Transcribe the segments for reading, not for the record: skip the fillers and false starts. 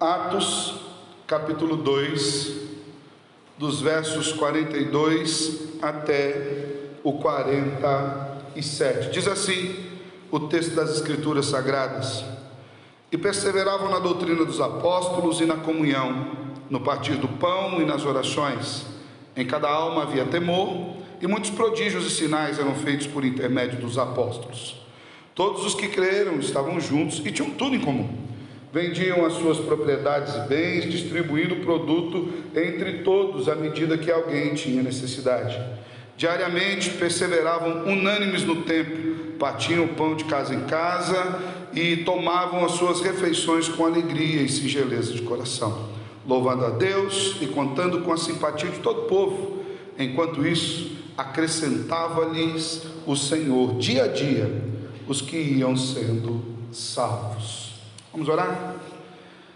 Atos, capítulo 2, dos versos 42 até o 47. Diz assim o texto das Escrituras Sagradas: E perseveravam na doutrina dos apóstolos e na comunhão, no partir do pão e nas orações. Em cada alma havia temor, e muitos prodígios e sinais eram feitos por intermédio dos apóstolos. Todos os que creram estavam juntos e tinham tudo em comum. Vendiam as suas propriedades e bens, distribuindo o produto entre todos à medida que alguém tinha necessidade. Diariamente perseveravam unânimes no templo, partiam o pão de casa em casa e tomavam as suas refeições com alegria e singeleza de coração, louvando a Deus e contando com a simpatia de todo o povo. Enquanto isso, acrescentava-lhes o Senhor dia a dia os que iam sendo salvos. Vamos orar?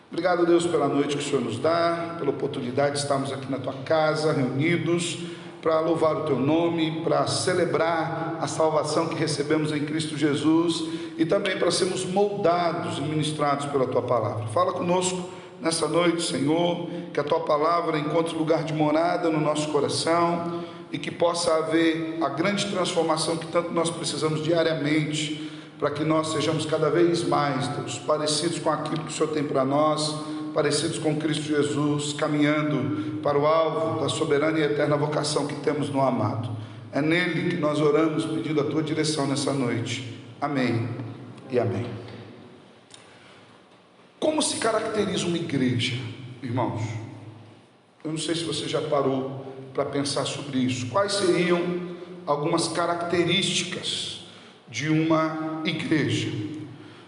Obrigado, Deus, pela noite que o Senhor nos dá, pela oportunidade de estarmos aqui na Tua casa, reunidos, para louvar o Teu nome, para celebrar a salvação que recebemos em Cristo Jesus e também para sermos moldados e ministrados pela Tua palavra. Fala conosco nessa noite, Senhor, que a Tua palavra encontre lugar de morada no nosso coração e que possa haver a grande transformação que tanto nós precisamos diariamente, para que nós sejamos cada vez mais, Deus, parecidos com aquilo que o Senhor tem para nós, parecidos com Cristo Jesus, caminhando para o alvo da soberana e eterna vocação que temos no amado. É nele que nós oramos, pedindo a Tua direção nessa noite. Amém e amém. Como se caracteriza uma igreja, irmãos? Eu não sei se você já parou para pensar sobre isso. Quais seriam algumas características de uma igreja?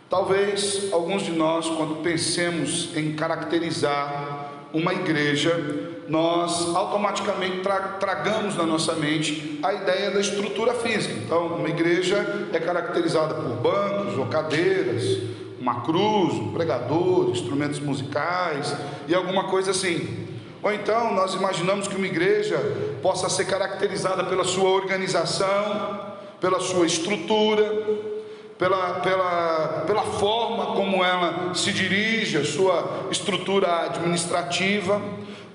Talvez alguns de nós, quando pensemos em caracterizar uma igreja, nós automaticamente tragamos na nossa mente a ideia da estrutura física. Então, uma igreja é caracterizada por bancos ou cadeiras, uma cruz, um pregador, instrumentos musicais e alguma coisa assim. Ou então nós imaginamos que uma igreja possa ser caracterizada pela sua organização, pela sua estrutura, pela forma como ela se dirige, a sua estrutura administrativa.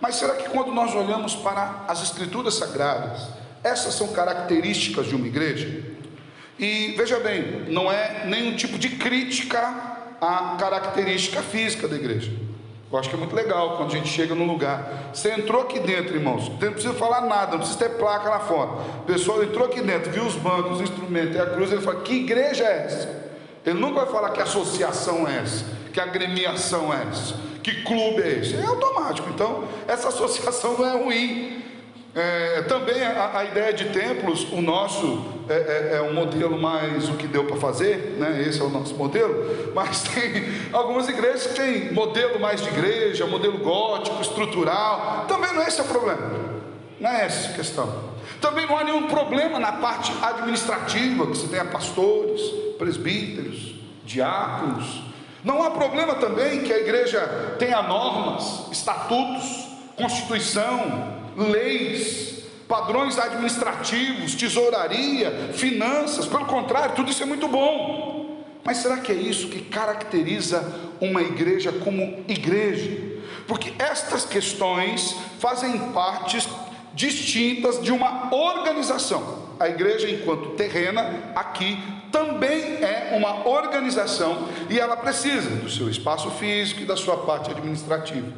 Mas será que quando nós olhamos para as Escrituras Sagradas, essas são características de uma igreja? E veja bem, não é nenhum tipo de crítica à característica física da igreja. Eu acho que é muito legal quando a gente chega num lugar. Você entrou aqui dentro, irmãos, não precisa falar nada, não precisa ter placa lá fora. O pessoal entrou aqui dentro, viu os bancos, os instrumentos e a cruz, ele fala: que igreja é essa? Ele nunca vai falar que associação é essa, que agremiação é essa, que clube é esse. É automático. Então, essa associação não é ruim. Também a ideia de templos, o nosso é um modelo mais o que deu para fazer, né? Esse é o nosso modelo. Mas tem algumas igrejas que tem modelo mais de igreja, modelo gótico, estrutural. Também não é esse o problema, não é essa a questão. Também não há nenhum problema na parte administrativa, que você tenha pastores, presbíteros, diáconos. Não há problema também que a igreja tenha normas, estatutos, constituição, leis, padrões administrativos, tesouraria, finanças. Pelo contrário, tudo isso é muito bom. Mas será que é isso que caracteriza uma igreja como igreja? Porque estas questões fazem partes distintas de uma organização. A igreja, enquanto terrena, aqui também é uma organização e ela precisa do seu espaço físico e da sua parte administrativa.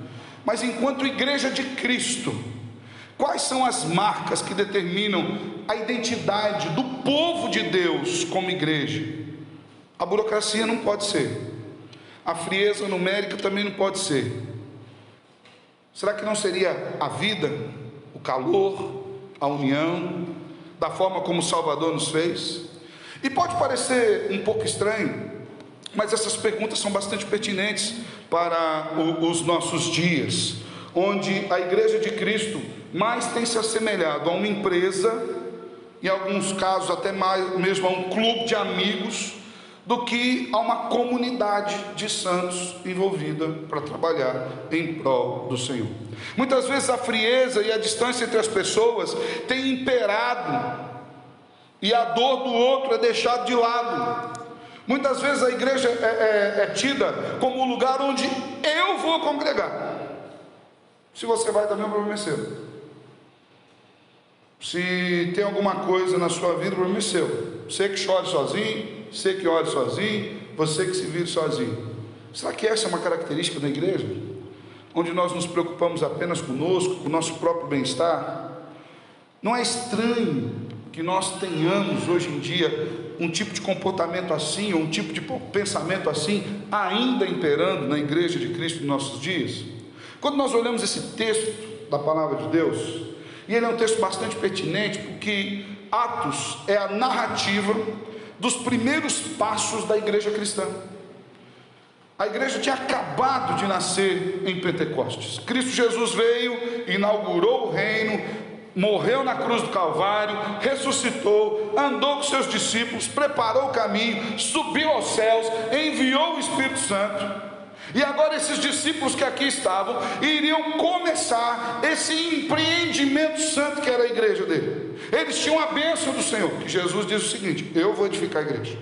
Mas enquanto igreja de Cristo, quais são as marcas que determinam a identidade do povo de Deus como igreja? A burocracia não pode ser, a frieza numérica também não pode ser. Será que não seria a vida, o calor, a união, da forma como o Salvador nos fez? E pode parecer um pouco estranho, mas essas perguntas são bastante pertinentes para os nossos dias, onde a igreja de Cristo mais tem se assemelhado a uma empresa, em alguns casos até mais mesmo a um clube de amigos, do que a uma comunidade de santos envolvida para trabalhar em prol do Senhor. Muitas vezes a frieza e a distância entre as pessoas tem imperado, e a dor do outro é deixada de lado. Muitas vezes a igreja é tida como o lugar onde eu vou vou congregar. Se você vai também, o problema é seu. Se tem alguma coisa na sua vida, o problema é seu. Você que chore sozinho, você que ore sozinho, você que se vire sozinho. Será que essa é uma característica da igreja? Onde nós nos preocupamos apenas conosco, com o nosso próprio bem-estar? Não é estranho que nós tenhamos hoje em dia um tipo de comportamento assim, ou um tipo de pensamento assim, ainda imperando na igreja de Cristo nos nossos dias? Quando nós olhamos esse texto da palavra de Deus, e ele é um texto bastante pertinente, porque Atos é a narrativa dos primeiros passos da igreja cristã. A igreja tinha acabado de nascer em Pentecostes. Cristo Jesus veio, inaugurou o reino, morreu na cruz do Calvário, ressuscitou, andou com seus discípulos, preparou o caminho, subiu aos céus, enviou o Espírito Santo. E agora esses discípulos que aqui estavam iriam começar esse empreendimento santo que era a igreja dele. Eles tinham a bênção do Senhor, que Jesus diz o seguinte: eu vou edificar a igreja,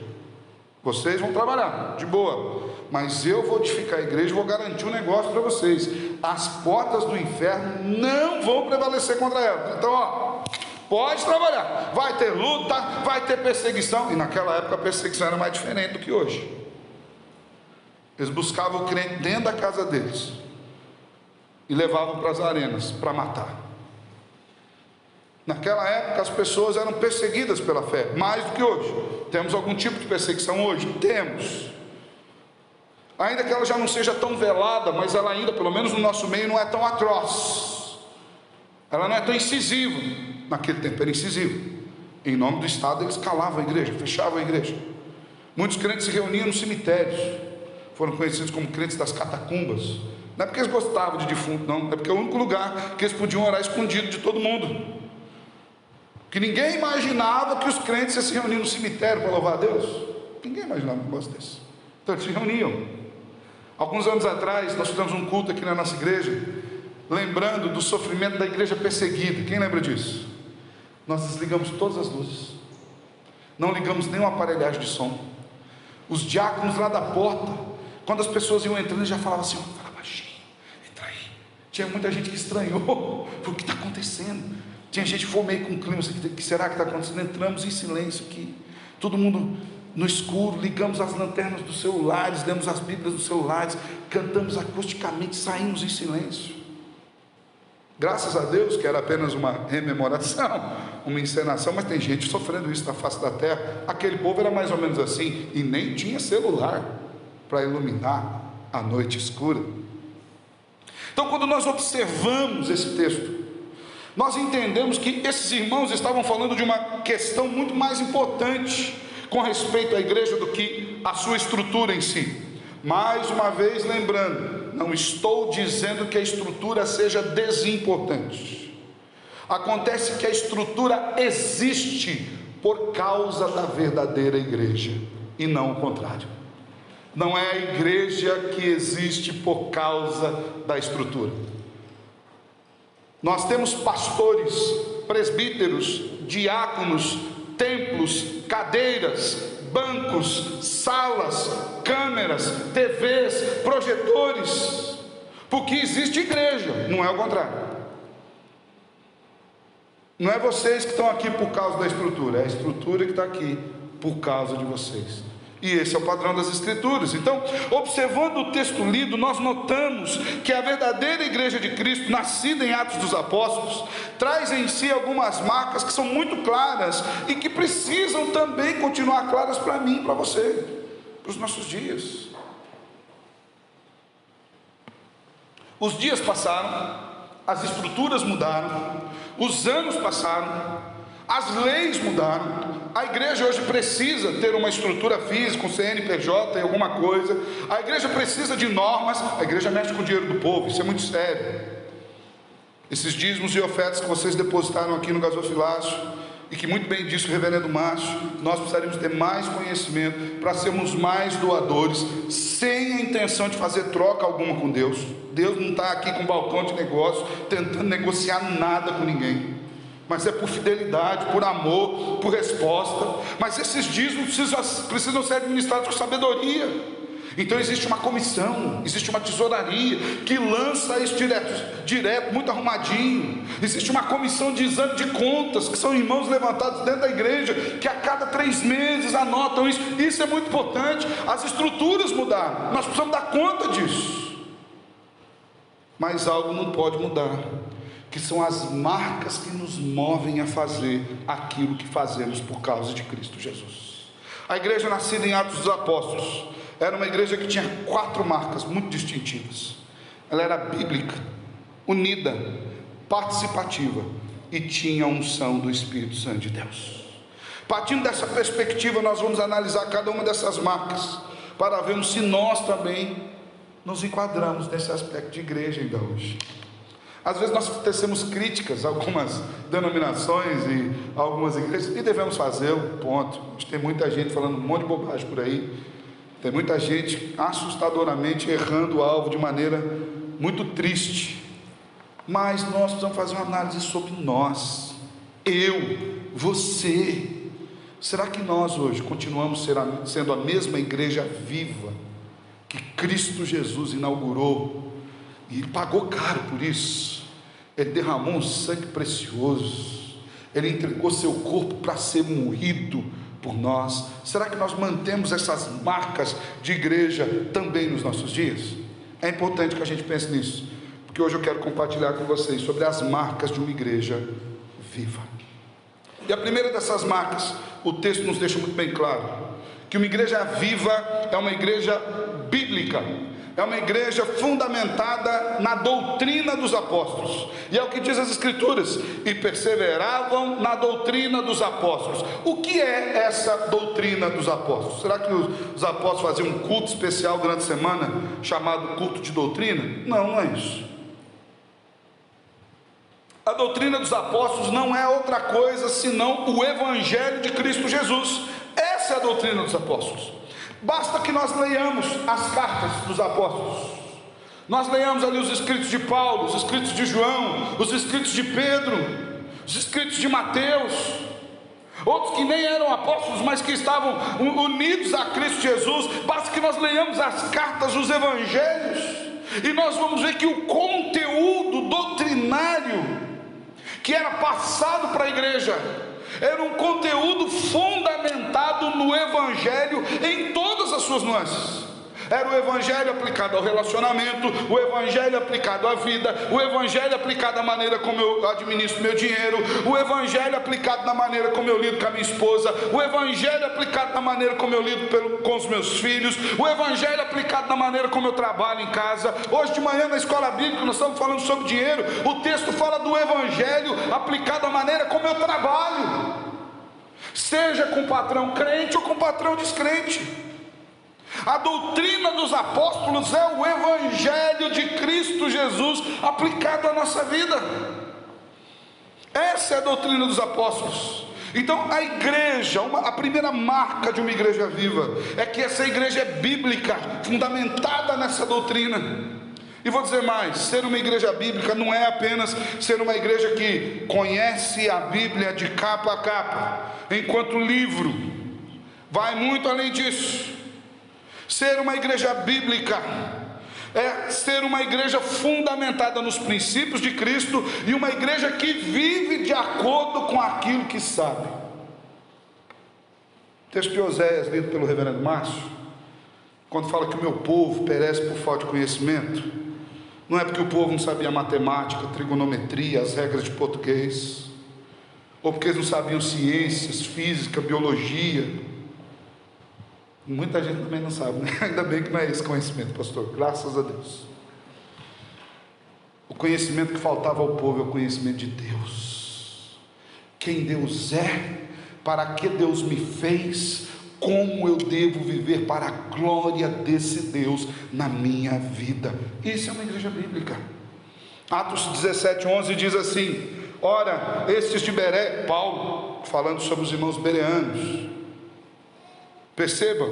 vocês vão trabalhar de boa, mas eu vou edificar a igreja, vou garantir um negócio para vocês: as portas do inferno não vão prevalecer contra ela. Então, pode trabalhar, vai ter luta, vai ter perseguição. E naquela época a perseguição era mais diferente do que hoje. Eles buscavam o crente dentro da casa deles e levavam para as arenas para matar. Naquela época as pessoas eram perseguidas pela fé, mais do que hoje. Temos algum tipo de perseguição hoje? Temos. Ainda que ela já não seja tão velada, mas ela ainda, pelo menos no nosso meio, não é tão atroz. Ela não é tão incisiva. Naquele tempo era incisivo. Em nome do Estado eles calavam a igreja, fechavam a igreja. Muitos crentes se reuniam nos cemitérios. Foram conhecidos como crentes das catacumbas. Não é porque eles gostavam de defunto, não. É porque é o único lugar que eles podiam orar escondido de todo mundo. Que ninguém imaginava que os crentes se reuniam no cemitério para louvar a Deus. Ninguém imaginava um negócio desse. Então eles se reuniam. Alguns anos atrás nós fizemos um culto aqui na nossa igreja, lembrando do sofrimento da igreja perseguida. Quem lembra disso? Nós desligamos todas as luzes, não ligamos nem uma aparelhagem de som. Os diáconos lá da porta, quando as pessoas iam entrando, já falavam assim: fala baixinho, entra aí. Tinha muita gente que estranhou, o que está acontecendo? Tinha gente que foi meio com clima, o que será que está acontecendo? Entramos em silêncio aqui, todo mundo no escuro, ligamos as lanternas dos celulares, lemos as bíblias dos celulares, cantamos acusticamente, saímos em silêncio. Graças a Deus que era apenas uma rememoração, uma encenação, mas tem gente sofrendo isso na face da terra. Aquele povo era mais ou menos assim, e nem tinha celular para iluminar a noite escura. Então, quando nós observamos esse texto, nós entendemos que esses irmãos estavam falando de uma questão muito mais importante com respeito à igreja do que a sua estrutura em si. Mais uma vez lembrando, não estou dizendo que a estrutura seja desimportante. Acontece que a estrutura existe por causa da verdadeira igreja, e não o contrário. Não é a igreja que existe por causa da estrutura. Nós temos pastores, presbíteros, diáconos, templos, cadeiras, bancos, salas, câmeras, TVs, projetores, porque existe igreja, não é o contrário. Não é vocês que estão aqui por causa da estrutura, é a estrutura que está aqui por causa de vocês. E esse é o padrão das Escrituras. Então, observando o texto lido, nós notamos que a verdadeira igreja de Cristo, nascida em Atos dos Apóstolos, traz em si algumas marcas que são muito claras e que precisam também continuar claras para mim e para você, para os nossos dias. Os dias passaram, as estruturas mudaram, os anos passaram, as leis mudaram. A igreja hoje precisa ter uma estrutura física, um CNPJ e alguma coisa. A igreja precisa de normas. A igreja mexe com o dinheiro do povo, isso é muito sério. Esses dízimos e ofertas que vocês depositaram aqui no gasofilácio, e que muito bem disse o reverendo Márcio, nós precisaríamos ter mais conhecimento para sermos mais doadores, sem a intenção de fazer troca alguma com Deus. Deus não está aqui com balcão de negócio tentando negociar nada com ninguém, mas é por fidelidade, por amor, por resposta. Mas esses dízimos precisam ser administrados com sabedoria. Então existe uma comissão, existe uma tesouraria que lança isso direto, muito arrumadinho. Existe uma comissão de exame de contas, que são irmãos levantados dentro da igreja, que a cada 3 meses anotam isso. Isso é muito importante. As estruturas mudaram, nós precisamos dar conta disso. Mas algo não pode mudar, que são as marcas que nos movem a fazer aquilo que fazemos por causa de Cristo Jesus. A igreja nascida em Atos dos Apóstolos era uma igreja que tinha 4 marcas muito distintivas. Ela era bíblica, unida, participativa e tinha a unção do Espírito Santo de Deus. Partindo dessa perspectiva, nós vamos analisar cada uma dessas marcas para vermos se nós também nos enquadramos nesse aspecto de igreja ainda hoje. Às vezes nós tecemos críticas a algumas denominações e a algumas igrejas, e devemos fazê-lo, ponto. Tem muita gente falando um monte de bobagem por aí, tem muita gente assustadoramente errando o alvo de maneira muito triste, mas nós precisamos fazer uma análise sobre nós, eu, você. Será que nós hoje continuamos sendo a mesma igreja viva que Cristo Jesus inaugurou? E Ele pagou caro por isso. Ele derramou um sangue precioso. Ele entregou seu corpo para ser moído por nós. Será que nós mantemos essas marcas de igreja também nos nossos dias? É importante que a gente pense nisso, porque hoje eu quero compartilhar com vocês sobre as marcas de uma igreja viva. E a primeira dessas marcas, o texto nos deixa muito bem claro, que uma igreja viva é uma igreja bíblica. É uma igreja fundamentada na doutrina dos apóstolos, e é o que diz as Escrituras: e perseveravam na doutrina dos apóstolos. O que é essa doutrina dos apóstolos? Será que os apóstolos faziam um culto especial durante a semana, chamado culto de doutrina? Não, não é isso. A doutrina dos apóstolos não é outra coisa senão o Evangelho de Cristo Jesus. Essa é a doutrina dos apóstolos. Basta que nós leiamos as cartas dos apóstolos, nós leiamos ali os escritos de Paulo, os escritos de João, os escritos de Pedro, os escritos de Mateus, outros que nem eram apóstolos, mas que estavam unidos a Cristo Jesus. Basta que nós leiamos as cartas dos evangelhos, e nós vamos ver que o conteúdo doutrinário que era passado para a igreja era um conteúdo fundamentado no Evangelho em todas as suas nuances. Era o Evangelho aplicado ao relacionamento, o Evangelho aplicado à vida, o Evangelho aplicado à maneira como eu administro meu dinheiro, o Evangelho aplicado na maneira como eu lido com a minha esposa, o Evangelho aplicado na maneira como eu lido com os meus filhos, o Evangelho aplicado na maneira como eu trabalho em casa. Hoje de manhã na escola bíblica nós estamos falando sobre dinheiro. O texto fala do Evangelho aplicado à maneira como eu trabalho, seja com patrão crente ou com patrão descrente. A doutrina dos apóstolos é o Evangelho de Cristo Jesus aplicado à nossa vida. Essa é a doutrina dos apóstolos. Então a igreja, a primeira marca de uma igreja viva é que essa igreja é bíblica, fundamentada nessa doutrina. E vou dizer mais: ser uma igreja bíblica não é apenas ser uma igreja que conhece a Bíblia de capa a capa, enquanto livro. Vai muito além disso. Ser uma igreja bíblica é ser uma igreja fundamentada nos princípios de Cristo, e uma igreja que vive de acordo com aquilo que sabe. O texto de Oséias, lido pelo reverendo Márcio, quando fala que o meu povo perece por falta de conhecimento, não é porque o povo não sabia matemática, trigonometria, as regras de português, ou porque eles não sabiam ciências, física, biologia. Muita gente também não sabe, né? Ainda bem que não é esse conhecimento, pastor, graças a Deus. O conhecimento que faltava ao povo é o conhecimento de Deus. Quem Deus é, para que Deus me fez, como eu devo viver para a glória desse Deus na minha vida. Isso é uma igreja bíblica. Atos 17:11 diz assim: ora, estes de Beré, Paulo falando sobre os irmãos bereanos. Perceba,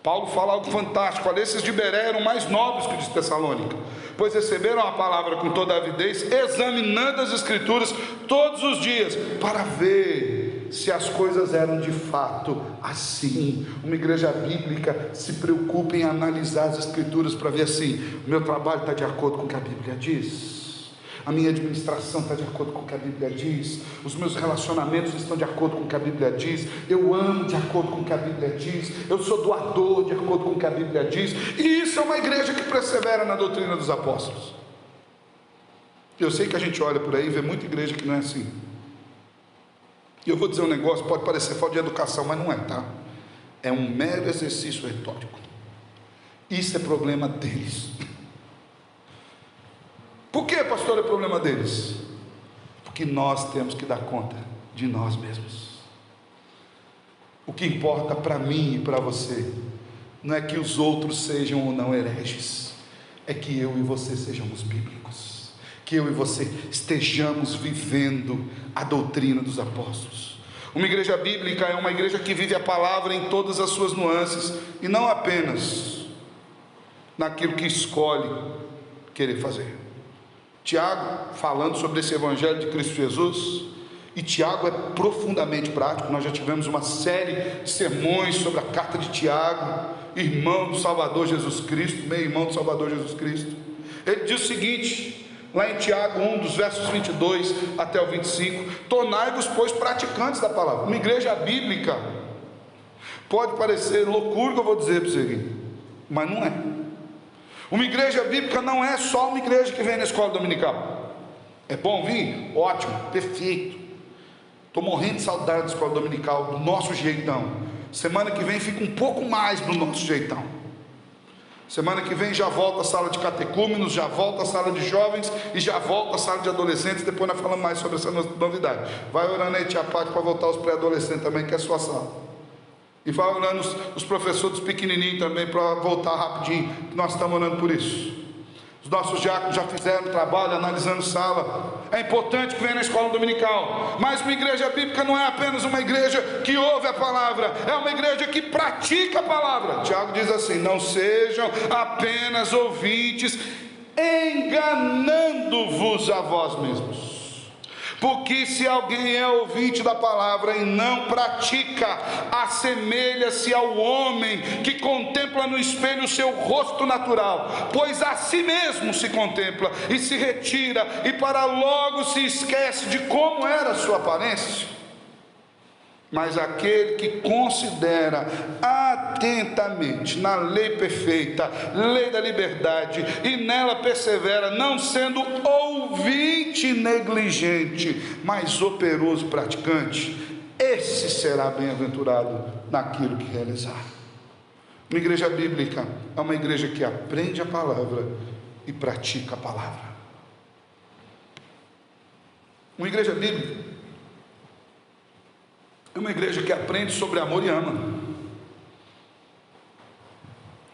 Paulo fala algo fantástico: olha, esses de Beré eram mais nobres que os de Tessalônica, pois receberam a palavra com toda a avidez, examinando as Escrituras todos os dias, para ver se as coisas eram de fato assim. Uma igreja bíblica se preocupa em analisar as escrituras para ver assim: o meu trabalho está de acordo com o que a Bíblia diz, a minha administração está de acordo com o que a Bíblia diz, os meus relacionamentos estão de acordo com o que a Bíblia diz, eu amo de acordo com o que a Bíblia diz, eu sou doador de acordo com o que a Bíblia diz. E isso é uma igreja que persevera na doutrina dos apóstolos. Eu sei que a gente olha por aí e vê muita igreja que não é assim. E eu vou dizer um negócio, pode parecer falta de educação, mas não é, tá? É um mero exercício retórico. Isso é problema deles. Por que, pastor, é problema deles? Porque nós temos que dar conta de nós mesmos. O que importa para mim e para você não é que os outros sejam ou não hereges, é que eu e você sejamos bíblicos, que eu e você estejamos vivendo a doutrina dos apóstolos. Uma igreja bíblica é uma igreja que vive a palavra em todas as suas nuances, e não apenas naquilo que escolhe querer fazer. Tiago, falando sobre esse evangelho de Cristo Jesus, e Tiago é profundamente prático. Nós já tivemos uma série de sermões sobre a carta de Tiago, irmão do Salvador Jesus Cristo, meio-irmão do Salvador Jesus Cristo. Ele diz o seguinte, lá em Tiago 1, dos versos 22 até o 25: tornai-vos, pois, praticantes da palavra. Uma igreja bíblica, pode parecer loucura que eu vou dizer para você aqui, mas não é. Uma igreja bíblica não é só uma igreja que vem na escola dominical. É bom vir? Ótimo, perfeito. Estou morrendo de saudade da escola dominical, do nosso jeitão. Semana que vem fica um pouco mais do nosso jeitão. Semana que vem já volta a sala de catecúmenos, já volta a sala de jovens e já volta a sala de adolescentes. Depois nós falamos mais sobre essa novidade. Vai orando aí, tia Pátio, para voltar os pré-adolescentes também, que é a sua sala. E vai orando os professores pequenininhos também, para voltar rapidinho, que nós estamos orando por isso. Os nossos diáconos já fizeram trabalho analisando sala. É importante que venha na escola dominical, mas uma igreja bíblica não é apenas uma igreja que ouve a palavra, é uma igreja que pratica a palavra. Tiago diz assim: não sejam apenas ouvintes, enganando-vos a vós mesmos. Porque se alguém é ouvinte da palavra e não pratica, assemelha-se ao homem que contempla no espelho o seu rosto natural, pois a si mesmo se contempla e se retira, e para logo se esquece de como era a sua aparência. Mas aquele que considera atentamente na lei perfeita, lei da liberdade, e nela persevera, não sendo ouvinte negligente, mas operoso praticante, esse será bem-aventurado naquilo que realizar. Uma igreja bíblica é uma igreja que aprende a palavra e pratica a palavra. Uma igreja bíblica é uma igreja que aprende sobre amor e ama.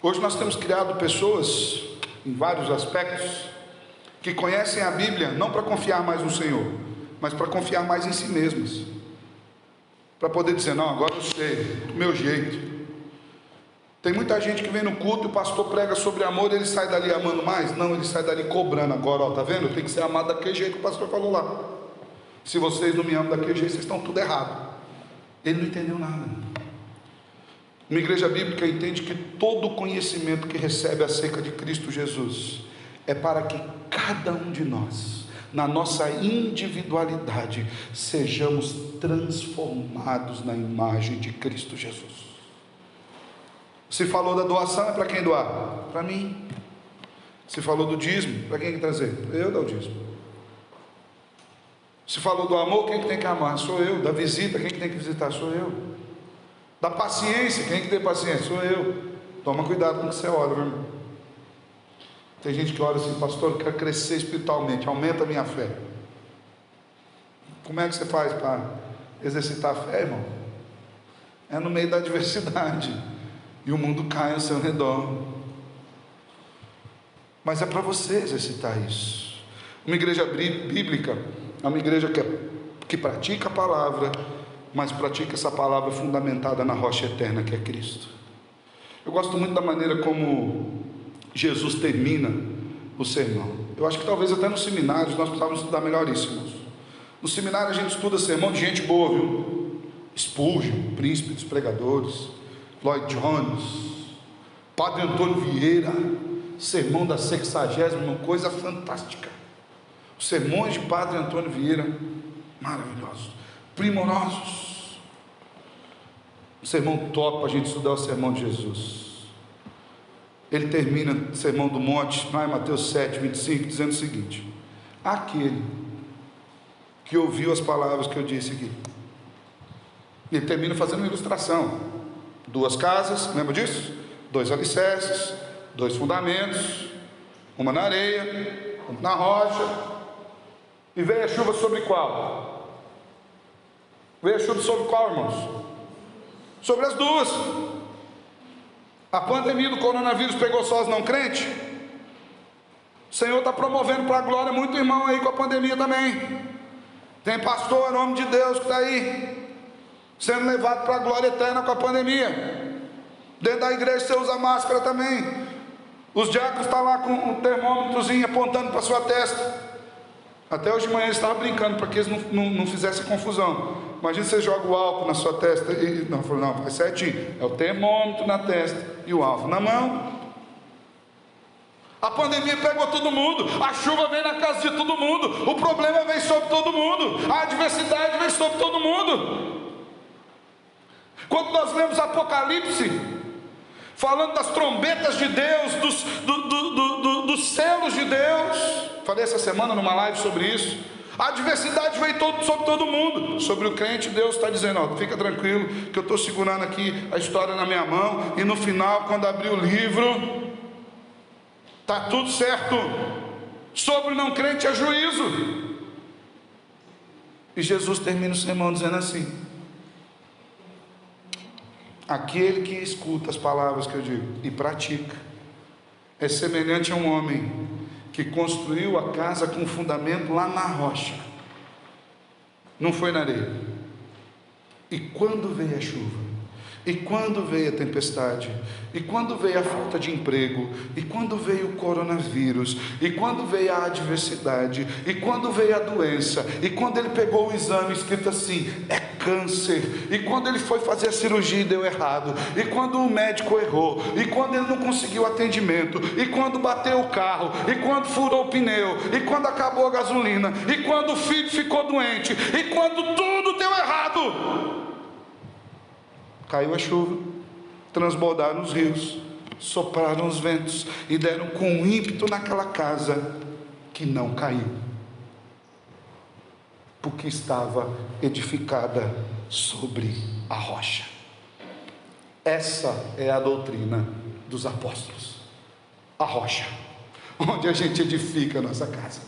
Hoje nós temos criado pessoas, em vários aspectos, que conhecem a Bíblia não para confiar mais no Senhor, mas para confiar mais em si mesmas, para poder dizer: não, agora eu sei, do meu jeito. Tem muita gente que vem no culto e o pastor prega sobre amor e ele sai dali amando mais. Não, ele sai dali cobrando. Agora, ó, tá vendo? Eu tenho que ser amado daquele jeito que o pastor falou lá. Se vocês não me amam daquele jeito, vocês estão tudo errado. Ele não entendeu nada. Uma igreja bíblica entende que todo o conhecimento que recebe acerca de Cristo Jesus é para que cada um de nós, na nossa individualidade, sejamos transformados na imagem de Cristo Jesus. Se falou da doação, é para quem doar? Para mim. Se falou do dízimo, para quem tem que trazer? Eu dar o dízimo. Se falou do amor, quem que tem que amar? Sou eu. Da visita, quem que tem que visitar? Sou eu. Da paciência, quem que tem paciência? Sou eu. Toma cuidado com o que você ora, meu irmão. Tem gente que ora assim: pastor, eu quero crescer espiritualmente, aumenta a minha fé. Como é que você faz para exercitar a fé, irmão? É no meio da adversidade, e o mundo cai ao seu redor. Mas é para você exercitar isso. Uma igreja bíblica é uma igreja que pratica a palavra, mas pratica essa palavra fundamentada na rocha eterna que é Cristo. Eu gosto muito da maneira como Jesus termina o sermão. Eu acho que talvez até nos seminários nós precisávamos estudar melhor isso, irmãos. No seminário a gente estuda sermão de gente boa, viu? Spurgeon, príncipe dos pregadores, Lloyd Jones, Padre Antônio Vieira, sermão da 60ª, coisa fantástica. Os sermões de Padre Antônio Vieira, maravilhosos, primorosos. Um sermão top para a gente estudar, o sermão de Jesus. Ele termina o sermão do monte, lá em Mateus 7, 25, dizendo o seguinte: aquele que ouviu as palavras que eu disse aqui. Ele termina fazendo uma ilustração: 2 casas, lembra disso? 2 alicerces, 2 fundamentos, uma na areia, uma na rocha. E veio a chuva sobre qual? Veio a chuva sobre qual, irmãos? Sobre as duas. A pandemia do coronavírus pegou só os não crentes? O Senhor está promovendo para a glória muito irmão aí com a pandemia também. Tem pastor, em nome de Deus, que está aí sendo levado para a glória eterna com a pandemia. Dentro da igreja você usa máscara também. Os diáconos estão lá com um termômetrozinho apontando para a sua testa. Até hoje de manhã eles estavam brincando para que eles não fizessem confusão. Imagina você joga o álcool na sua testa e não, faz certinho. É o termômetro na testa e o álcool na mão. A pandemia pegou todo mundo, a chuva veio na casa de todo mundo, o problema veio sobre todo mundo, a adversidade veio sobre todo mundo. Quando nós lemos Apocalipse, falando das trombetas de Deus, dos selos de Deus, falei essa semana numa live sobre isso. A adversidade veio sobre todo mundo. Sobre o crente, Deus está dizendo: ó, fica tranquilo, que eu estou segurando aqui a história na minha mão, e no final, quando abrir o livro, está tudo certo. Sobre o não crente é juízo. E Jesus termina o sermão dizendo assim: aquele que escuta as palavras que eu digo e pratica é semelhante a um homem que construiu a casa com fundamento lá na rocha, não foi na areia. E quando veio a chuva, e quando veio a tempestade, e quando veio a falta de emprego, e quando veio o coronavírus, e quando veio a adversidade, e quando veio a doença, e quando ele pegou o exame escrito assim, é câncer, e quando ele foi fazer a cirurgia e deu errado, e quando o médico errou, e quando ele não conseguiu atendimento, e quando bateu o carro, e quando furou o pneu, e quando acabou a gasolina, e quando o filho ficou doente, e quando tudo deu errado, caiu a chuva, transbordaram os rios, sopraram os ventos e deram com ímpeto naquela casa, que não caiu, porque estava edificada sobre a rocha. Essa é a doutrina dos apóstolos. A rocha, onde a gente edifica a nossa casa,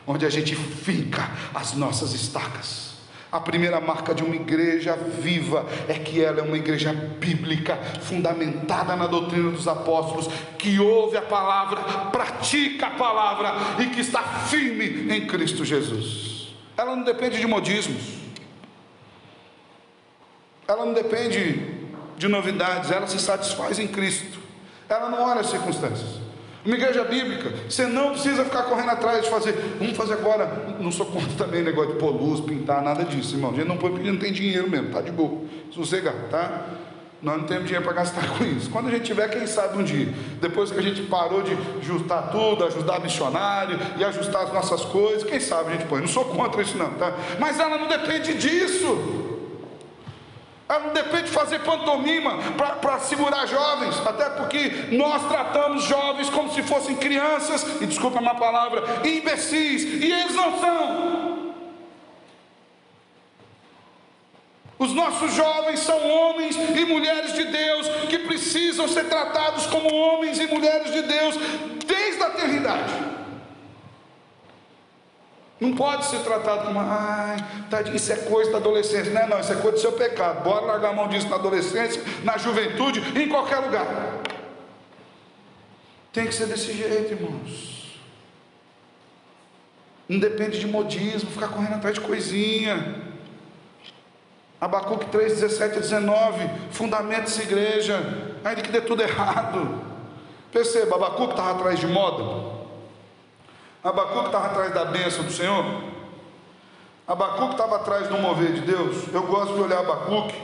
onde a gente finca as nossas estacas. A primeira marca de uma igreja viva é que ela é uma igreja bíblica, fundamentada na doutrina dos apóstolos, que ouve a palavra, pratica a palavra e que está firme em Cristo Jesus. Ela não depende de modismos, ela não depende de novidades, ela se satisfaz em Cristo, ela não olha as circunstâncias. Uma igreja bíblica, você não precisa ficar correndo atrás de fazer, vamos fazer agora. Não sou contra também negócio de pôr luz, pintar, nada disso, irmão. A gente não tem dinheiro mesmo, tá de boa, sossegar, tá? Nós não temos dinheiro para gastar com isso. Quando a gente tiver, quem sabe um dia, depois que a gente parou de ajustar tudo, ajudar missionário e ajustar as nossas coisas, quem sabe a gente põe. Não sou contra isso não, tá? Mas ela não depende disso. Ela não depende de fazer pantomima para segurar jovens, até porque nós tratamos jovens como se fossem crianças, e desculpa a minha palavra, imbecis, e eles não são. Os nossos jovens são homens e mulheres de Deus, que precisam ser tratados como homens e mulheres de Deus, desde a eternidade. Não pode ser tratado como, isso é coisa da adolescência. Não, isso é coisa do seu pecado. Bora largar a mão disso na adolescência, na juventude, em qualquer lugar. Tem que ser desse jeito, irmãos. Não depende de modismo, ficar correndo atrás de coisinha. Abacuque 3, 17 e 19, fundamenta essa igreja, ainda que dê tudo errado. Perceba, Abacuque estava atrás de moda. Abacuque estava atrás da bênção do Senhor. Abacuque estava atrás do mover de Deus. Eu gosto de olhar Abacuque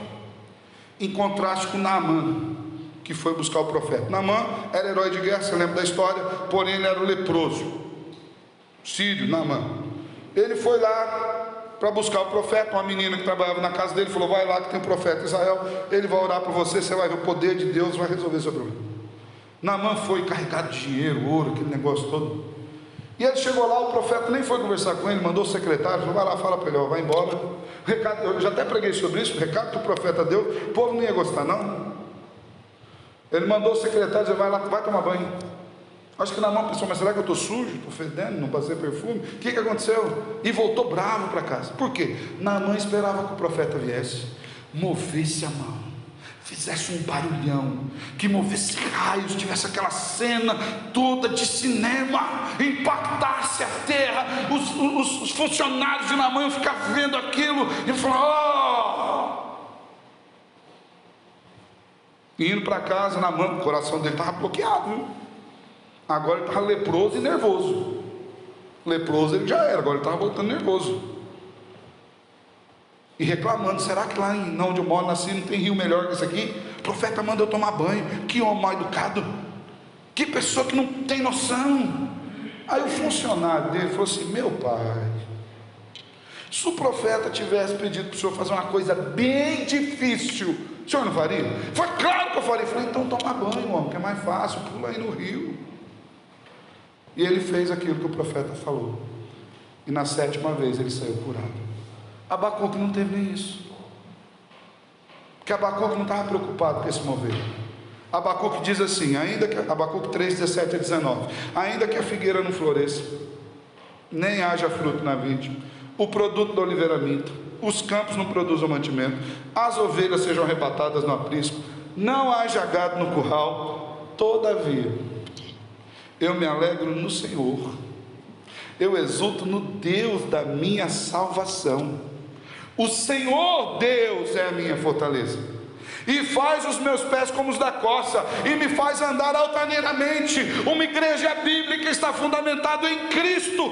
em contraste com Naamã, que foi buscar o profeta. Naamã era herói de guerra, você lembra da história, porém ele era o leproso, sírio, Naamã. Ele foi lá para buscar o profeta. Uma menina que trabalhava na casa dele falou: vai lá que tem um profeta Israel, ele vai orar por você, você vai ver o poder de Deus, vai resolver seu problema. Naamã foi carregado de dinheiro, ouro, aquele negócio todo. E ele chegou lá, o profeta nem foi conversar com ele, mandou o secretário, falou: vai lá, fala para ele, ó, vai embora. Recado, eu já até preguei sobre isso, o recado que o profeta deu, o povo não ia gostar não. Ele mandou o secretário dizer: vai lá, vai tomar banho. Acho que Naamã pensou: mas será que eu estou sujo, estou fedendo, não passei perfume? O que aconteceu? E voltou bravo para casa. Por quê? Naamã esperava que o profeta viesse, movesse a mão, fizesse um barulhão, que movesse raios, tivesse aquela cena toda de cinema, impactasse a terra, os funcionários de Naamã iam ficar vendo aquilo e falar: oh! E indo para casa, Naamã, o coração dele estava bloqueado, viu? Agora ele estava leproso e nervoso. Leproso ele já era, agora ele estava voltando nervoso e reclamando: será que lá onde eu moro, nasci, não tem rio melhor que esse aqui? O profeta manda eu tomar banho. Que homem mal educado, que pessoa que não tem noção. Aí o funcionário dele falou assim: meu pai, se o profeta tivesse pedido para o senhor fazer uma coisa bem difícil, o senhor não faria? Foi claro que eu faria. Eu falei: então toma banho, homem, que é mais fácil, pula aí no rio. E ele fez aquilo que o profeta falou, e na 7ª vez ele saiu curado. Abacuque não teve nem isso, porque Abacuque não estava preocupado com esse mover. Abacuque diz assim, Abacuque 3, 17 a 19: ainda que a figueira não floresça, nem haja fruto na vide, o produto da oliveira minta, os campos não produzam mantimento, as ovelhas sejam arrebatadas no aprisco, não haja gado no curral, todavia eu me alegro no Senhor, eu exulto no Deus da minha salvação. O Senhor Deus é a minha fortaleza, e faz os meus pés como os da coça, e me faz andar altaneiramente. Uma igreja bíblica está fundamentada em Cristo,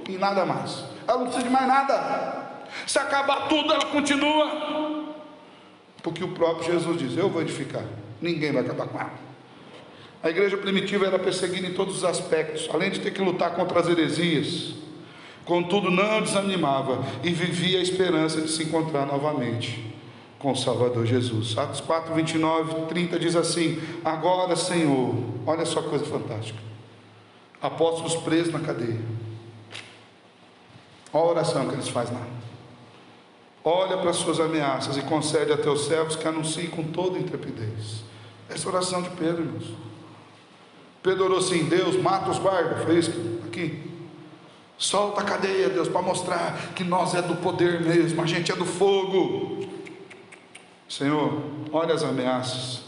em nada mais. Ela não precisa de mais nada. Se acabar tudo, ela continua, porque o próprio Jesus diz: eu vou edificar, ninguém vai acabar com ela. A igreja primitiva era perseguida em todos os aspectos, além de ter que lutar contra as heresias, contudo não desanimava e vivia a esperança de se encontrar novamente com o Salvador Jesus. Atos 4, 29, 30 diz assim: agora, Senhor, olha só que coisa fantástica, apóstolos presos na cadeia, olha a oração que eles fazem lá: olha para as suas ameaças e concede a teus servos que anunciem com toda intrepidez. Essa oração de Pedro, irmãos. Pedro orou assim: Deus, mata os guardas. Foi isso aqui. Solta a cadeia, Deus, para mostrar que nós é do poder mesmo, a gente é do fogo. Senhor, olha as ameaças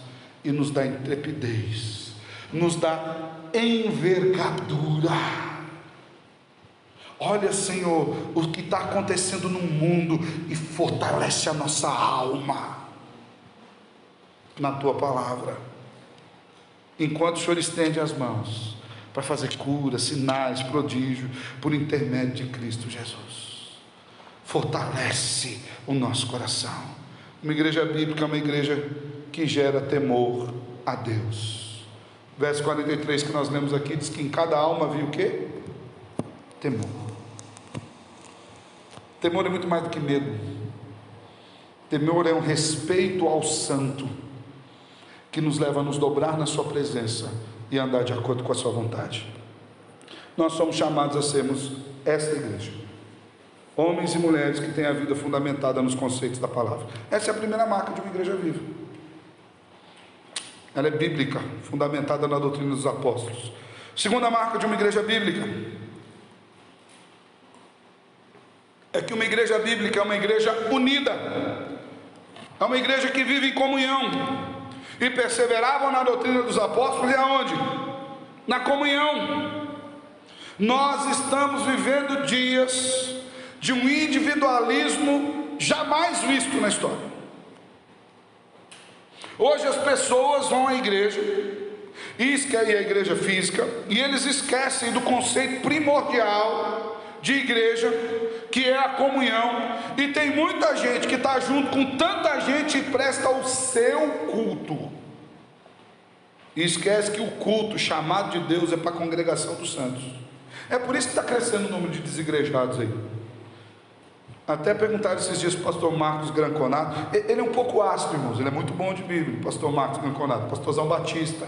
e nos dá intrepidez, nos dá envergadura. Olha, Senhor, o que está acontecendo no mundo e fortalece a nossa alma na tua palavra. Enquanto o Senhor estende as mãos para fazer curas, sinais, prodígios, por intermédio de Cristo Jesus, fortalece o nosso coração. Uma igreja bíblica é uma igreja que gera temor a Deus. Verso 43 que nós lemos aqui diz que em cada alma havia o quê? Temor. Temor é muito mais do que medo. Temor é um respeito ao santo, que nos leva a nos dobrar na sua presença e andar de acordo com a sua vontade. Nós somos chamados a sermos esta igreja, homens e mulheres que têm a vida fundamentada nos conceitos da palavra. Essa é a primeira marca de uma igreja viva. Ela é bíblica, fundamentada na doutrina dos apóstolos. Segunda marca de uma igreja bíblica é que uma igreja bíblica é uma igreja unida, é uma igreja que vive em comunhão. E perseveravam na doutrina dos apóstolos, e aonde? Na comunhão. Nós estamos vivendo dias de um individualismo jamais visto na história. Hoje as pessoas vão à igreja, e a igreja física, e eles esquecem do conceito primordial de igreja, que é a comunhão, e tem muita gente que está junto com tanta gente e presta o seu culto, e esquece que o culto chamado de Deus é para a congregação dos santos. É por isso que está crescendo o número de desigrejados aí. Até perguntaram esses dias para o pastor Marcos Granconato. Ele é um pouco áspero, irmãos. Ele é muito bom de Bíblia, pastor Marcos Granconato, pastorzão Batista.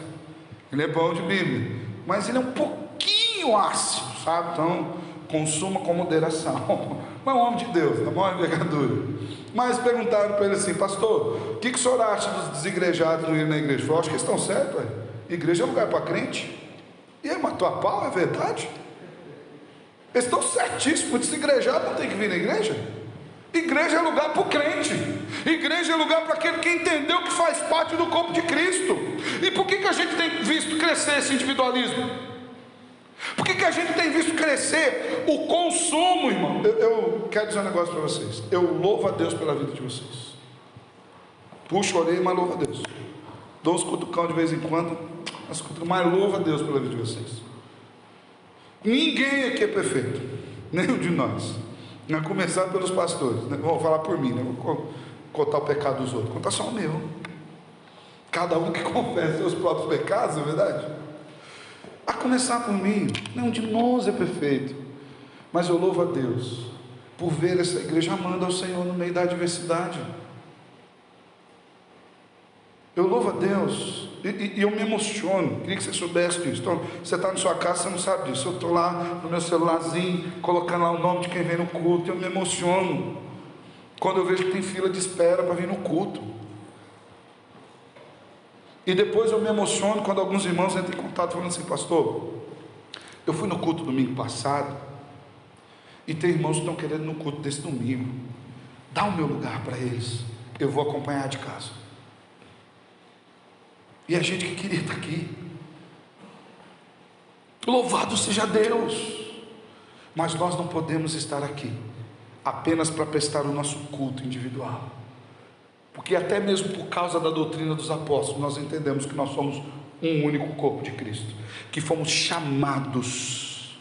Ele é bom de Bíblia, mas ele é um pouquinho ácido, sabe? Então, consuma com moderação. Mas é um homem de Deus, na maior envergadura. Mas perguntaram para ele assim: pastor, o que o senhor acha dos desigrejados no ir na igreja? Ele falou: acho que eles estão certos, ué. Igreja é lugar para crente. E ele matou a pau, é verdade? Eles estão certíssimos. Desigrejado não tem que vir na igreja. Igreja é lugar para o crente. Igreja é lugar para aquele que entendeu que faz parte do corpo de Cristo. E por que a gente tem visto crescer esse individualismo? Por que a gente tem visto crescer o consumo, irmão? Eu quero dizer um negócio para vocês. Eu louvo a Deus pela vida de vocês. Puxo a orelha, mas louvo a Deus. Dou uns cutucão de vez em quando, mas louvo a Deus pela vida de vocês. Ninguém aqui é perfeito, nenhum de nós. A começar pelos pastores, né? Vou falar por mim, não vou contar o pecado dos outros, contar só o meu. Cada um que confessa seus próprios pecados, não é verdade? A começar por mim, nenhum de nós é perfeito, mas eu louvo a Deus por ver essa igreja amando ao Senhor no meio da adversidade. Eu louvo a Deus e eu me emociono. Queria que você soubesse disso. Então, você está na sua casa, você não sabe disso. Eu estou lá no meu celularzinho, colocando lá o nome de quem vem no culto. Eu me emociono quando eu vejo que tem fila de espera para vir no culto. E depois eu me emociono quando alguns irmãos entram em contato falando assim: pastor, eu fui no culto domingo passado e tem irmãos que estão querendo ir no culto desse domingo. Dá o meu lugar para eles, eu vou acompanhar de casa. E a gente que queria estar aqui. Louvado seja Deus. Mas nós não podemos estar aqui apenas para prestar o nosso culto individual, porque até mesmo por causa da doutrina dos apóstolos, nós entendemos que nós somos um único corpo de Cristo, que fomos chamados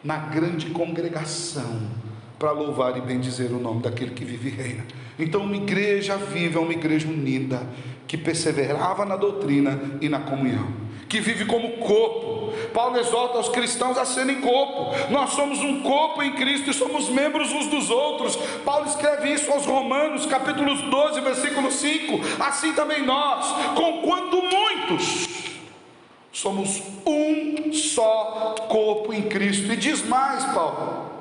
na grande congregação para louvar e bendizer o nome daquele que vive e reina. Então, uma igreja viva é uma igreja unida, que perseverava na doutrina e na comunhão, que vive como corpo. Paulo exorta os cristãos a serem corpo. Nós somos um corpo em Cristo e somos membros uns dos outros. Paulo escreve isso aos Romanos, capítulo 12, versículo 5. Assim também nós, conquanto muitos, somos um só corpo em Cristo. E diz mais Paulo: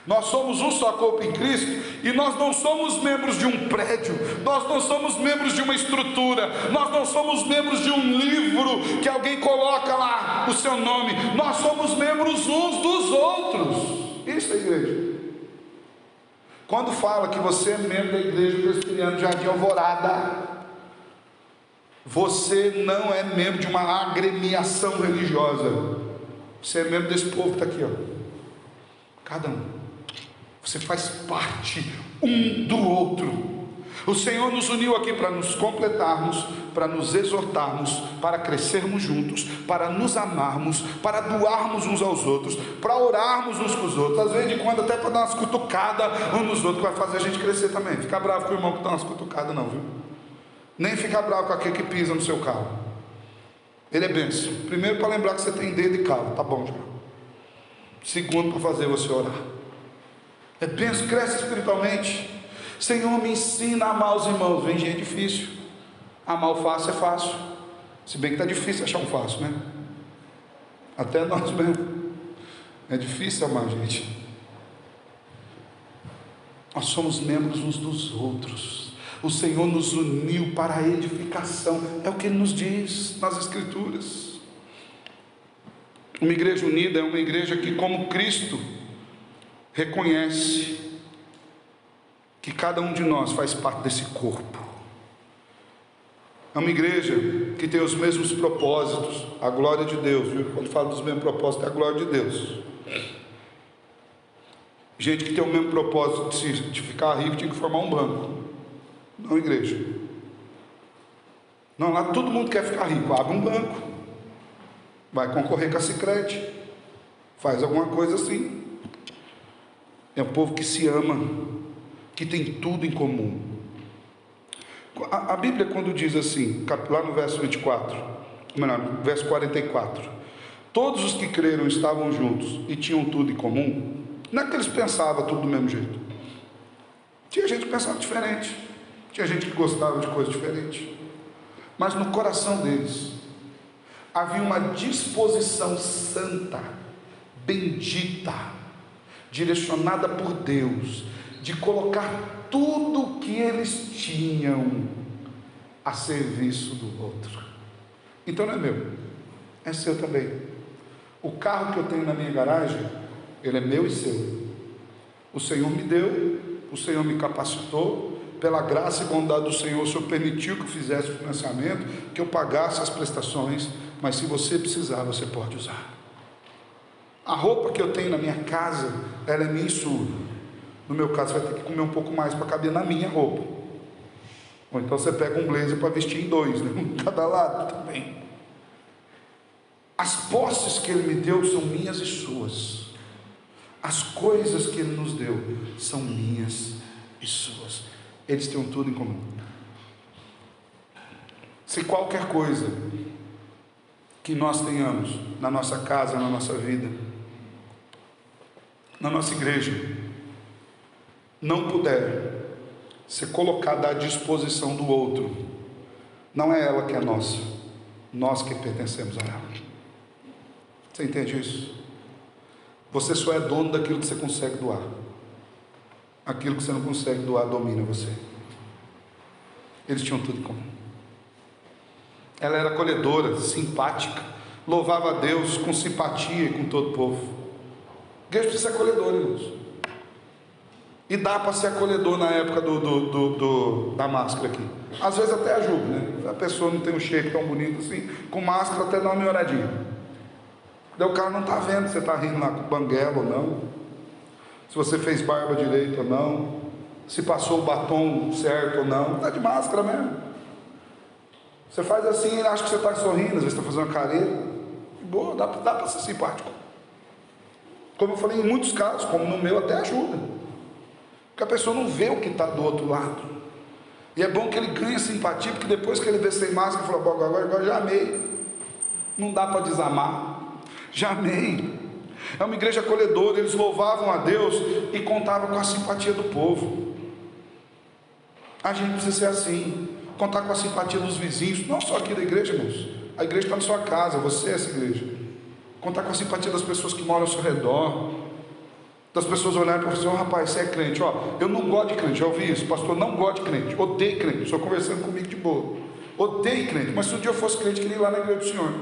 nós somos um só corpo em Cristo, e nós não somos membros de um prédio, nós não somos membros de uma estrutura, nós não somos membros de um livro que alguém coloca lá o seu nome, nós somos membros uns dos outros. Isso é igreja. Quando fala que você é membro da igreja presbiteriana Jardim Alvorada, você não é membro de uma agremiação religiosa, você é membro desse povo que está aqui, ó. Cada um. Você faz parte um do outro. O Senhor nos uniu aqui para nos completarmos, para nos exortarmos, para crescermos juntos, para nos amarmos, para doarmos uns aos outros, para orarmos uns com os outros, às vezes de quando até para dar umas cutucadas uns nos outros, que vai fazer a gente crescer também. Ficar bravo com o irmão que dá umas cutucadas não, viu? Nem ficar bravo com aquele que pisa no seu carro. Ele é bênção. Primeiro, para lembrar que você tem dedo e calo, tá bom já. Segundo, para fazer você orar. É bênção, cresce espiritualmente. Senhor, me ensina a amar os irmãos. Vem gente difícil. Amar o fácil é fácil. Se bem que está difícil achar um fácil, né? Até nós mesmo. É difícil amar gente. Nós somos membros uns dos outros. O Senhor nos uniu para a edificação. É o que Ele nos diz nas Escrituras. Uma igreja unida é uma igreja que, como Cristo, reconhece que cada um de nós faz parte desse corpo. É uma igreja que tem os mesmos propósitos, a glória de Deus, viu? Quando fala dos mesmos propósitos, é a glória de Deus. Gente que tem o mesmo propósito de ficar rico, tinha que formar um banco, não igreja. Não, lá todo mundo quer ficar rico, abre um banco, vai concorrer com a Sicredi, faz alguma coisa assim. É um povo que se ama, que tem tudo em comum. A Bíblia, quando diz assim, lá no verso 24, melhor, verso 44, todos os que creram estavam juntos e tinham tudo em comum. Não é que eles pensavam tudo do mesmo jeito. Tinha gente que pensava diferente, tinha gente que gostava de coisas diferentes, mas no coração deles havia uma disposição santa, bendita, direcionada por Deus, de colocar tudo o que eles tinham a serviço do outro. Então não é meu, é seu também. O carro que eu tenho na minha garagem, ele é meu e seu. O Senhor me deu, o Senhor me capacitou, pela graça e bondade do Senhor, o Senhor permitiu que eu fizesse o financiamento, que eu pagasse as prestações, mas se você precisar, você pode usar. A roupa que eu tenho na minha casa, ela é minha e sua. No meu caso, você vai ter que comer um pouco mais para caber na minha roupa. Ou então você pega um blazer para vestir em dois, né? Um de cada lado também. As posses que Ele me deu são minhas e suas. As coisas que Ele nos deu são minhas e suas. Eles têm tudo em comum. Se qualquer coisa que nós tenhamos na nossa casa, na nossa vida, na nossa igreja, não puder ser colocada à disposição do outro, não é ela que é nossa, nós que pertencemos a ela. Você entende isso? Você só é dono daquilo que você consegue doar. Aquilo que você não consegue doar domina você. Eles tinham tudo em comum. Ela era acolhedora, simpática, louvava a Deus com simpatia e com todo o povo. A igreja precisa ser acolhedora, irmãos. E dá para ser acolhedor na época da máscara aqui. Às vezes até ajuda, né? A pessoa não tem um shape tão bonito assim, com máscara até dá uma melhoradinha. Daí o cara não está vendo se você está rindo lá com banguela ou não, se você fez barba direito ou não, se passou o batom certo ou não. Está de máscara mesmo. Você faz assim, ele acha que você está sorrindo, às vezes está fazendo uma careta. Boa, dá para ser simpático. Como eu falei, em muitos casos, como no meu, até ajuda. Porque a pessoa não vê o que está do outro lado. E é bom que ele ganhe simpatia, porque depois que ele vê sem máscara, ele fala, agora já amei. Não dá para desamar. Já amei. É uma igreja acolhedora, eles louvavam a Deus e contavam com a simpatia do povo. A gente precisa ser assim, contar com a simpatia dos vizinhos, não só aqui da igreja, irmãos. A igreja está na sua casa, você é essa igreja. Contar com a simpatia das pessoas que moram ao seu redor, das pessoas olharem para você, rapaz, você é crente, eu não gosto de crente, já ouvi isso, pastor, não gosto de crente, odeio crente, estou conversando comigo de boa, odeio crente, mas se um dia eu fosse crente, queria ir lá na igreja do Senhor.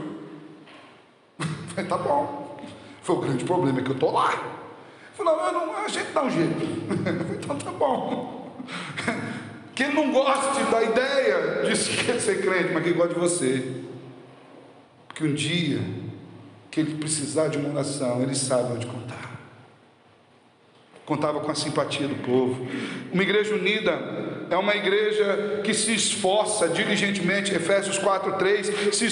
Falei, tá bom. Foi o grande problema, é que eu estou lá. Falei, não, a gente dá um jeito. Falei, então tá bom. Que ele não goste da ideia de ser crente, mas que ele gosta de você. Porque um dia que ele precisar de uma oração, ele sabe onde contar. Contava com a simpatia do povo. Uma igreja unida é uma igreja que se esforça diligentemente, Efésios 4:3, se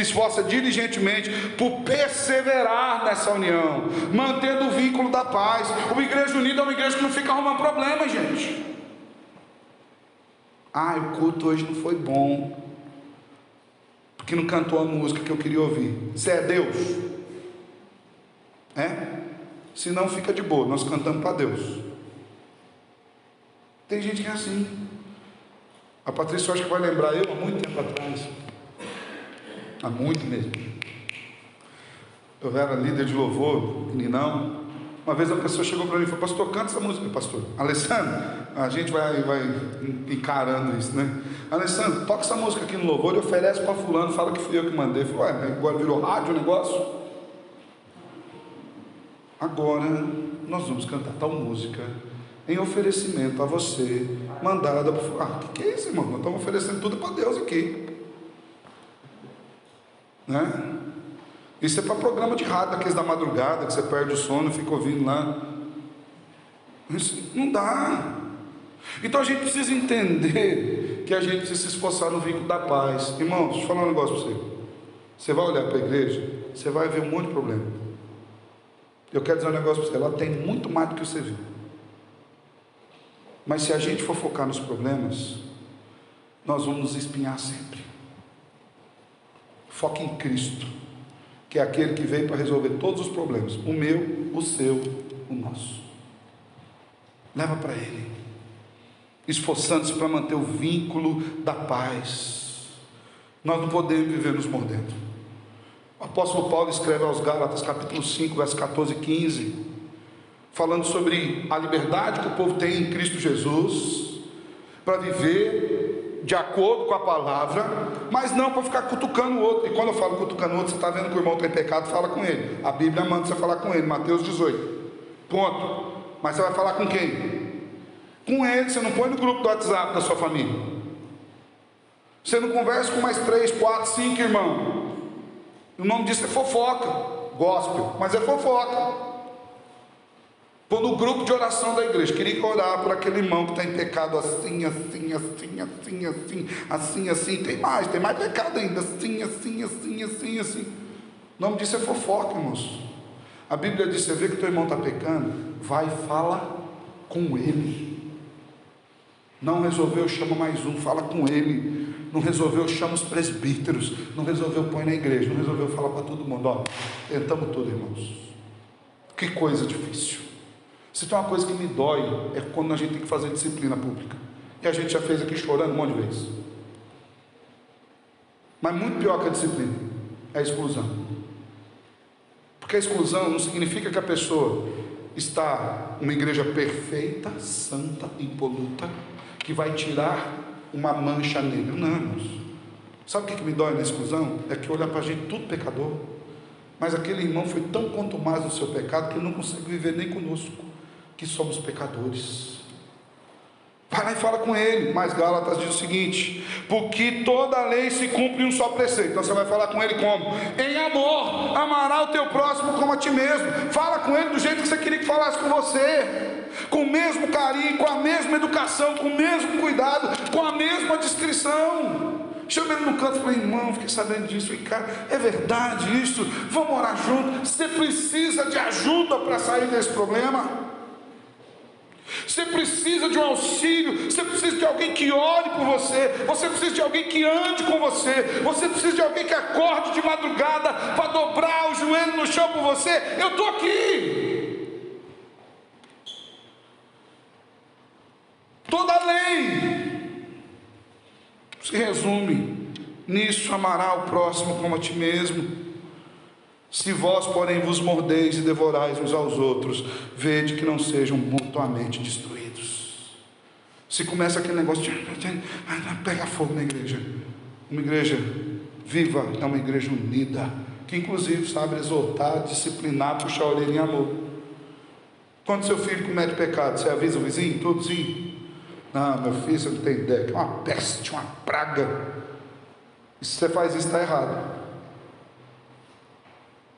esforça diligentemente por perseverar nessa união, mantendo o vínculo da paz. Uma igreja unida é uma igreja que não fica arrumando problema, gente. O culto hoje não foi bom, porque não cantou a música que eu queria ouvir. Você é Deus? Se não, fica de boa, nós cantamos para Deus. Tem gente que é assim. A Patrícia, eu acho que vai lembrar eu há muito tempo atrás. Há muito mesmo. Eu era líder de louvor, meninão. Uma vez a pessoa chegou para mim e falou, pastor, canta essa música. Pastor, Alessandro, a gente vai encarando isso, né? Alessandro, toca essa música aqui no louvor e oferece para fulano, fala que fui eu que mandei. Eu falei, agora virou rádio o negócio? Agora nós vamos cantar tal música em oferecimento a você, mandada por... que é isso, irmão? Nós estamos oferecendo tudo para Deus aqui, né? Isso é para programa de rádio, aqueles da madrugada, que você perde o sono e fica ouvindo lá. Isso não dá. Então a gente precisa entender que a gente precisa se esforçar no vínculo da paz. Irmãos, deixa eu falar um negócio para você. Você vai olhar para a igreja, você vai ver um monte de problema. Eu quero dizer um negócio para você, ela tem muito mais do que você viu. Mas se a gente for focar nos problemas, nós vamos nos espinhar sempre. Foque em Cristo, que é aquele que veio para resolver todos os problemas, o meu, o seu, o nosso. Leva para Ele, esforçando-se para manter o vínculo da paz. Nós não podemos viver nos mordendo. O apóstolo Paulo escreve aos Gálatas, capítulo 5, versos 14 e 15, falando sobre a liberdade que o povo tem em Cristo Jesus, para viver de acordo com a palavra, mas não para ficar cutucando o outro. E quando eu falo cutucando o outro, você está vendo que o irmão tem pecado, fala com ele. A Bíblia manda você falar com ele, Mateus 18, ponto. Mas você vai falar com quem? Com ele. Você não põe no grupo do WhatsApp da sua família. Você não conversa com mais 3, 4, 5 irmãos. O nome disso é fofoca, gospel, mas é fofoca. Pô, no grupo de oração da igreja, queria orar por aquele irmão que está em pecado assim, assim, assim, assim, assim, assim, assim, tem mais pecado ainda, assim, assim, assim, assim, assim. O nome disso é fofoca, irmãos. A Bíblia diz, você vê que teu irmão está pecando, vai e fala com ele. Não resolveu, chama mais um, fala com ele. Não resolveu, chama os presbíteros. Não resolveu, põe na igreja. Não resolveu, fala para todo mundo. Ó, tentamos tudo, irmãos. Que coisa difícil. Se tem uma coisa que me dói, é quando a gente tem que fazer disciplina pública. E a gente já fez aqui chorando um monte de vezes. Mas muito pior que a disciplina é a exclusão. Porque a exclusão não significa que a pessoa está numa igreja perfeita, santa, impoluta, que vai tirar uma mancha nele. Não, irmãos. Sabe o que me dói na exclusão? É que olhar para a gente tudo pecador, mas aquele irmão foi tão contumaz no seu pecado que ele não consegue viver nem conosco, que somos pecadores. Vai lá e fala com ele. Mas Gálatas diz o seguinte: porque toda a lei se cumpre em um só preceito. Então você vai falar com ele como? Em amor, amará o teu próximo como a ti mesmo. Fala com ele do jeito que você queria que falasse com você, com o mesmo carinho, com a mesma educação, com o mesmo cuidado, com a mesma discrição. Chama ele no canto e falei, irmão, fiquei sabendo disso. Falei, cara, é verdade isso? Vamos orar junto. Você precisa de ajuda para sair desse problema. Você precisa de um auxílio. Você precisa de alguém que ore por você. Você precisa de alguém que ande com você. Você precisa de alguém que acorde de madrugada para dobrar o joelho no chão por você. Eu estou aqui. Toda a lei se resume nisso: amará o próximo como a ti mesmo. Se vós, porém, vos mordeis e devorais uns aos outros, vede que não sejam mutuamente destruídos. Se começa aquele negócio de pega fogo na igreja. Uma igreja viva é uma igreja unida, que inclusive sabe exortar, disciplinar, puxar a orelha em amor. Quando seu filho comete pecado, você avisa o vizinho, tudo sim? Não, meu filho, você não tem ideia, que é uma peste, uma praga. E se você faz isso, está errado.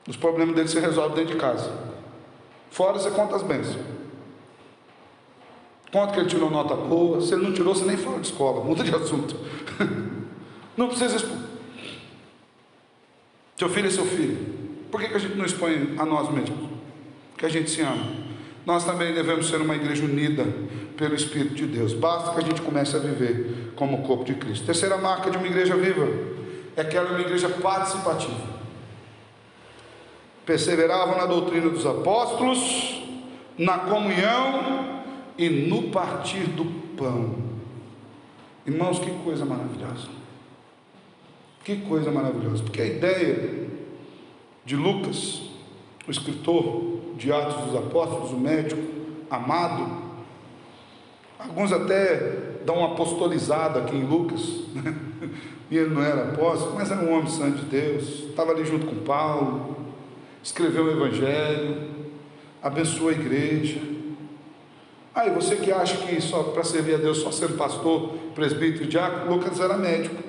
Os problemas dele se resolvem dentro de casa. Fora você conta as bênçãos. Conta que ele tirou nota boa. Se ele não tirou, você nem fala de escola, muda de assunto. Não precisa expor. Seu filho é seu filho. Por que a gente não expõe a nós mesmos? Porque a gente se ama. Nós também devemos ser uma igreja unida pelo Espírito de Deus. Basta que a gente comece a viver como o corpo de Cristo. Terceira marca de uma igreja viva é que ela é uma igreja participativa. Perseveravam na doutrina dos apóstolos, na comunhão e no partir do pão. Irmãos, que coisa maravilhosa. Que coisa maravilhosa. Porque a ideia de Lucas, o escritor de Atos dos Apóstolos, o médico amado, alguns até dão uma apostolizada aqui em Lucas, né? E ele não era apóstolo, mas era um homem santo de Deus, estava ali junto com Paulo, escreveu o Evangelho, abençoou a igreja. Aí você que acha que só para servir a Deus só sendo pastor, presbítero e diácono, Lucas era médico.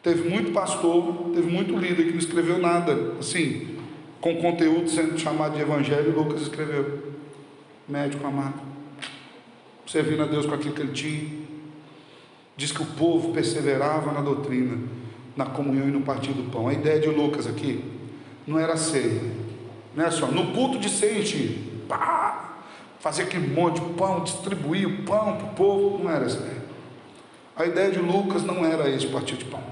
Teve muito pastor, teve muito líder que não escreveu nada assim, com conteúdo sendo chamado de Evangelho. Lucas escreveu. Médico amado, servindo a Deus com aquilo que ele tinha. Diz que o povo perseverava na doutrina, na comunhão e no partir do pão. A ideia de Lucas aqui não era ceia, Não é só no culto de ser enchido, pá, fazer aquele monte de pão, distribuir o pão para o povo. Não era essa ideia. A ideia de Lucas não era esse partir de pão.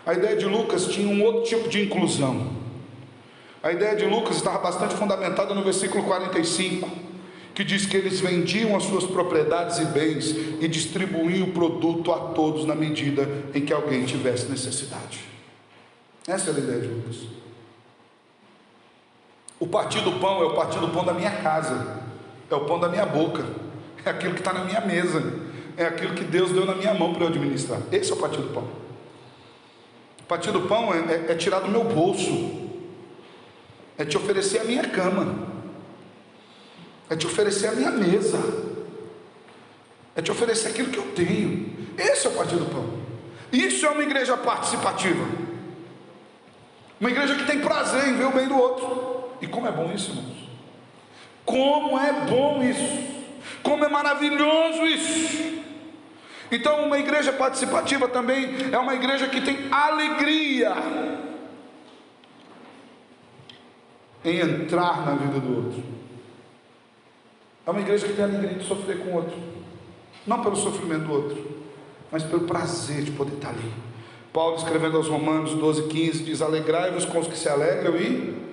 A ideia de Lucas tinha um outro tipo de inclusão. A ideia de Lucas estava bastante fundamentada no versículo 45, que diz que eles vendiam as suas propriedades e bens e distribuíam o produto a todos na medida em que alguém tivesse necessidade. Essa era a ideia de Lucas. O partir do pão é o partir do pão da minha casa, é o pão da minha boca, é aquilo que está na minha mesa, é aquilo que Deus deu na minha mão para eu administrar. Esse é o partir do pão. O partir do pão é tirar do meu bolso, é te oferecer a minha cama, é te oferecer a minha mesa, é te oferecer aquilo que eu tenho. Esse é o partir do pão. Isso é uma igreja participativa, uma igreja que tem prazer em ver o bem do outro. E como é bom isso, irmãos? Como é bom isso! Como é maravilhoso isso! Então, uma igreja participativa também é uma igreja que tem alegria em entrar na vida do outro. É uma igreja que tem alegria de sofrer com o outro, não pelo sofrimento do outro, mas pelo prazer de poder estar ali. Paulo, escrevendo aos Romanos 12,15, diz: alegrai-vos com os que se alegram e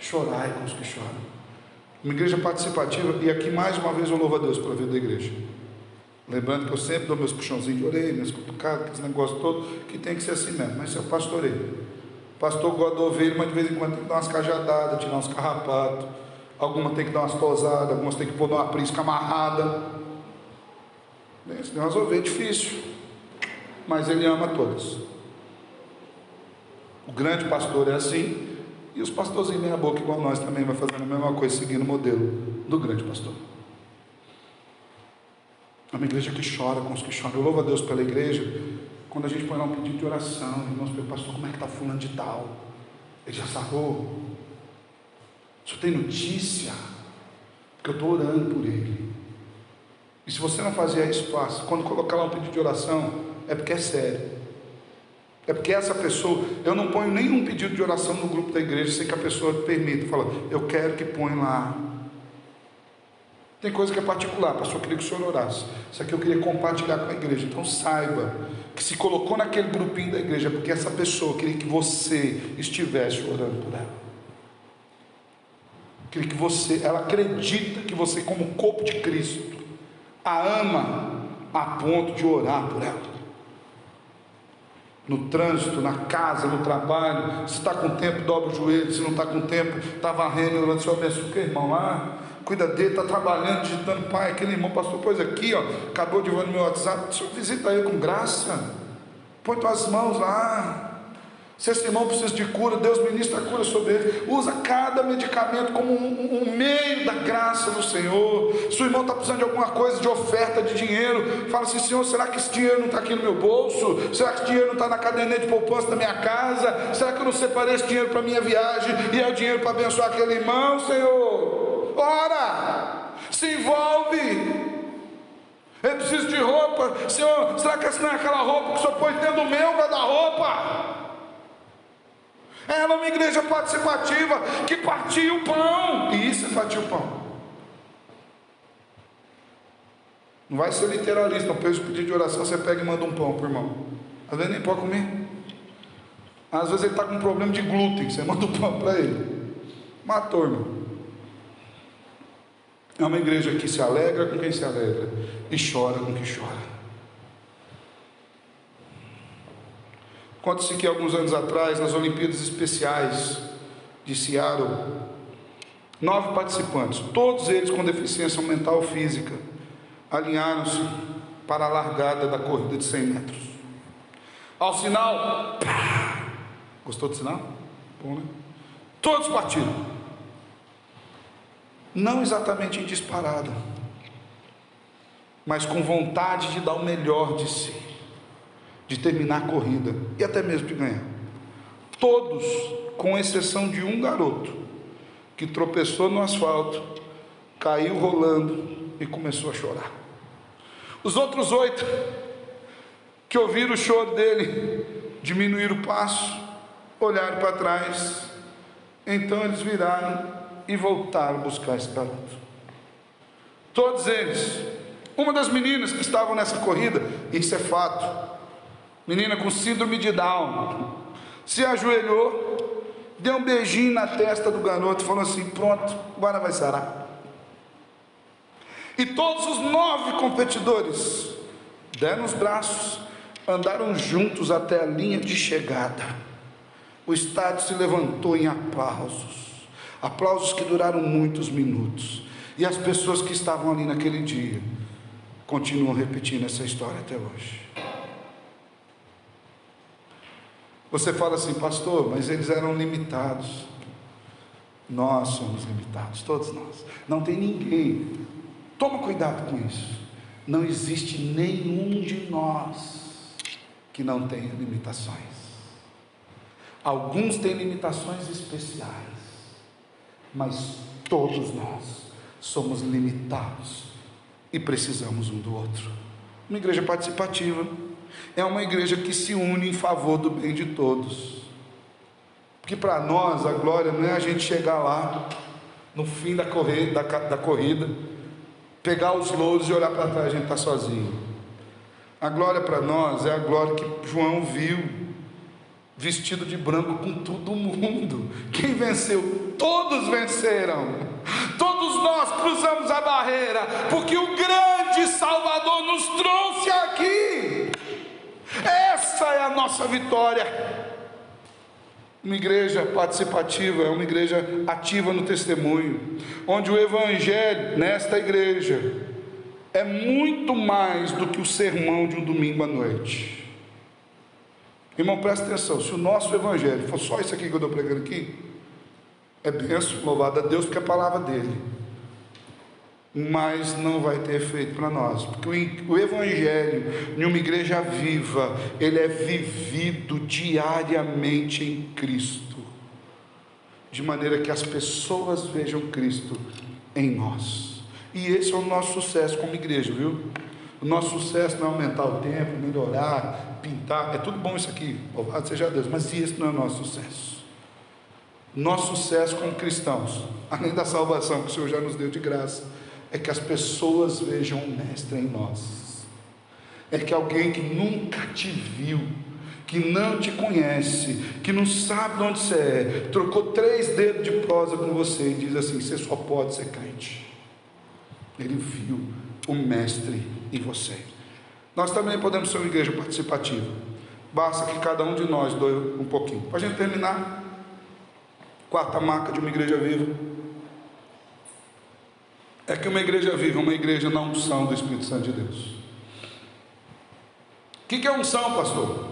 chorai com os que choram. Uma igreja participativa. E aqui mais uma vez eu louvo a Deus pela vida da igreja, lembrando que eu sempre dou meus puxãozinhos de orelha, minhas cutucadas, esse negócio todo, que tem que ser assim mesmo. Mas eu pastoreio, pastor gosta de ovelha, mas de vez em quando tem que dar umas cajadadas, tirar uns carrapatos, algumas tem que dar umas tosadas, algumas tem que pôr uma prisca amarrada. Tem umas ovelhas difíceis, mas ele ama todas. O grande pastor é assim, e os pastorzinhos meia boca igual nós também vai fazendo a mesma coisa, seguindo o modelo do grande pastor. É uma igreja que chora com os que choram. Eu louvo a Deus pela igreja. Quando a gente põe lá um pedido de oração, irmãos, pastor, como é que está fulano de tal? Ele já sarrou? Só tem notícia? Porque eu estou orando por ele. E se você não fazia isso, faça. Quando colocar lá um pedido de oração, é porque é sério. É porque essa pessoa, eu não ponho nenhum pedido de oração no grupo da igreja sem que a pessoa permita. Fala, eu quero que põe lá. Tem coisa que é particular, pastor, eu queria que o senhor orasse. Isso aqui eu queria compartilhar com a igreja. Então saiba que se colocou naquele grupinho da igreja porque essa pessoa queria que você estivesse orando por ela. Queria que você, ela acredita que você, como corpo de Cristo, a ama a ponto de orar por ela. No trânsito, na casa, no trabalho. Se está com tempo, dobra o joelho. Se não está com tempo, está varrendo, orando. Senhor, abençoa o irmão lá, cuida dele, está trabalhando, digitando, pai, aquele irmão, pastor, pois aqui, ó, acabou de ver no meu WhatsApp. Senhor, visita ele com graça, põe tuas mãos lá. Se esse irmão precisa de cura, Deus ministra a cura sobre ele. Usa cada medicamento como um meio da graça do Senhor. Se o irmão está precisando de alguma coisa, de oferta de dinheiro, fala assim, Senhor, será que esse dinheiro não está aqui no meu bolso? Será que esse dinheiro não está na caderneta de poupança da minha casa? Será que eu não separei esse dinheiro para a minha viagem e é o dinheiro para abençoar aquele irmão, Senhor? Ora, se envolve. Eu preciso de roupa, Senhor, será que essa não é aquela roupa que o Senhor põe dentro do meu guarda-roupa? Ela é uma igreja participativa que partia o pão. E isso é partir o pão. Não vai ser literalista. Não pede pedir de oração, você pega e manda um pão para o irmão. Às vezes nem pode comer. Às vezes ele está com um problema de glúten. Você manda um pão para ele. Matou, irmão. É uma igreja que se alegra com quem se alegra e chora com quem chora. Conta-se que alguns anos atrás, nas Olimpíadas Especiais de Seattle, 9 participantes, todos eles com deficiência mental ou física, alinharam-se para a largada da corrida de 100 metros. Ao sinal, pá! Gostou do sinal? Bom, né? Todos partiram. Não exatamente em disparada, mas com vontade de dar o melhor de si, de terminar a corrida e até mesmo de ganhar. Todos, com exceção de um garoto que tropeçou no asfalto, caiu rolando e começou a chorar. Os outros 8 que ouviram o choro dele, diminuíram o passo, olharam para trás Então eles viraram e voltaram a buscar esse garoto. Todos eles. Uma das meninas que estavam nessa corrida, isso é fato, menina com síndrome de Down, se ajoelhou, deu um beijinho na testa do garoto e falou assim: pronto, agora vai sarar. E todos os 9 competidores deram os braços, andaram juntos até a linha de chegada. O estádio se levantou em aplausos, aplausos que duraram muitos minutos, e as pessoas que estavam ali naquele dia continuam repetindo essa história até hoje. Você fala assim: pastor, mas eles eram limitados. Nós somos limitados, todos nós. Não tem ninguém, toma cuidado com isso, não existe nenhum de nós que não tenha limitações. Alguns têm limitações especiais, mas todos nós somos limitados e precisamos um do outro. Uma igreja participativa é uma igreja que se une em favor do bem de todos. Porque para nós a glória não é a gente chegar lá no fim da corrida, pegar os louros e olhar para trás, a gente está sozinho. A glória para nós é a glória que João viu, vestido de branco com todo mundo. Quem venceu? Todos venceram. Todos nós cruzamos a barreira, porque o grande Salvador nos trouxe aqui. Essa é a nossa vitória. Uma igreja participativa é uma igreja ativa no testemunho, onde o evangelho nesta igreja é muito mais do que o sermão de um domingo à noite. Irmão, presta atenção, se o nosso evangelho for só isso aqui que eu estou pregando aqui, é benção, louvado a Deus, porque é a palavra dele, mas não vai ter efeito para nós, porque o evangelho em uma igreja viva, ele é vivido diariamente em Cristo, de maneira que as pessoas vejam Cristo em nós. E esse é o nosso sucesso como igreja, viu? O nosso sucesso não é aumentar o templo, melhorar, pintar, é tudo bom isso aqui, louvado seja Deus, mas esse não é o nosso sucesso. Nosso sucesso como cristãos, além da salvação que o Senhor já nos deu de graça, é que as pessoas vejam o Mestre em nós. É que alguém que nunca te viu, que não te conhece, que não sabe de onde você é, trocou 3 dedos de prosa com você e diz assim: você só pode ser crente. Ele viu o Mestre em você. Nós também podemos ser uma igreja participativa. Basta que cada um de nós doe um pouquinho. Para a gente terminar, 4ª marca de uma igreja viva é que uma igreja viva é uma igreja na unção do Espírito Santo de Deus. O que é unção, pastor?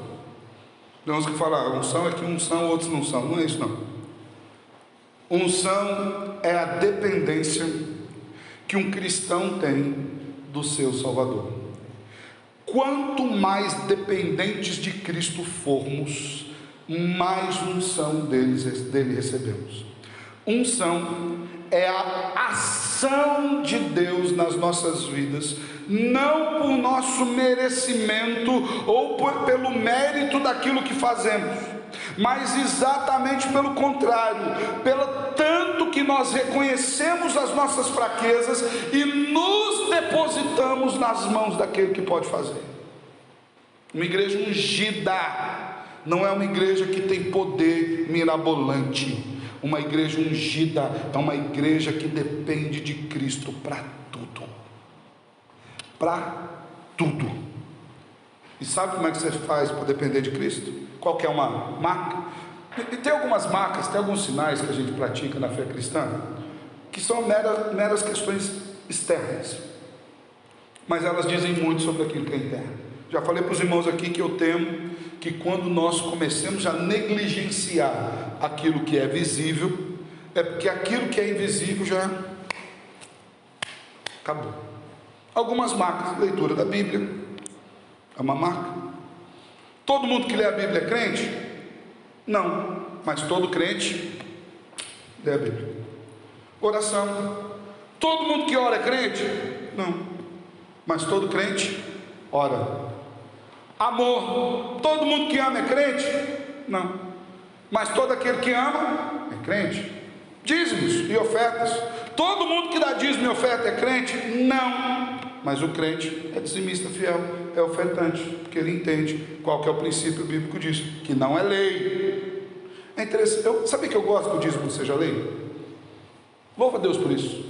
Tem uns que falam: unção é que uns são, outros não são. Não é isso não. Unção é a dependência que um cristão tem do seu Salvador. Quanto mais dependentes de Cristo formos, mais unção dele recebemos. Unção é a ação de Deus nas nossas vidas, não por nosso merecimento ou pelo mérito daquilo que fazemos, mas exatamente pelo contrário, pelo tanto que nós reconhecemos as nossas fraquezas e nos depositamos nas mãos daquele que pode fazer. Uma igreja ungida não é uma igreja que tem poder mirabolante. Uma igreja ungida é uma igreja que depende de Cristo para tudo. Para tudo. E sabe como é que você faz para depender de Cristo? Qual que é uma marca? E tem algumas marcas, tem alguns sinais que a gente pratica na fé cristã, que são meras questões externas, mas elas dizem muito sobre aquilo que é interno. Já falei para os irmãos aqui que eu temo que quando nós comecemos a negligenciar aquilo que é visível, é porque aquilo que é invisível já acabou. Algumas marcas: leitura da Bíblia é uma marca. Todo mundo que lê a Bíblia é crente? Não, mas todo crente lê a Bíblia. Oração: todo mundo que ora é crente? Não, mas todo crente ora. Amor: todo mundo que ama é crente? Não, mas todo aquele que ama é crente? Dízimos e ofertas. Todo mundo que dá dízimo e oferta é crente? Não. Mas o crente é dizimista fiel, é ofertante, porque ele entende qual que é o princípio bíblico disso, que não é lei. É interessante. Sabe que eu gosto que o dízimo seja lei? Louva a Deus por isso.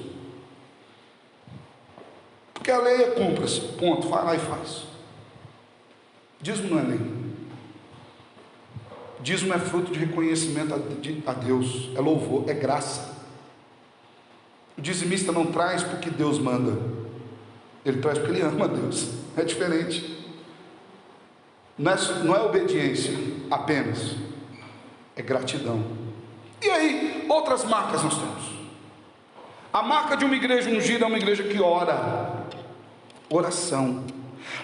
Porque a lei é cumpra-se, ponto, vai lá e faz. Dízimo não é lei. Dízimo é fruto de reconhecimento a Deus, é louvor, é graça. O dizimista não traz porque Deus manda, ele traz porque ele ama a Deus. É diferente. Não é obediência apenas, é gratidão. E aí, outras marcas nós temos. A marca de uma igreja ungida é uma igreja que ora. Oração.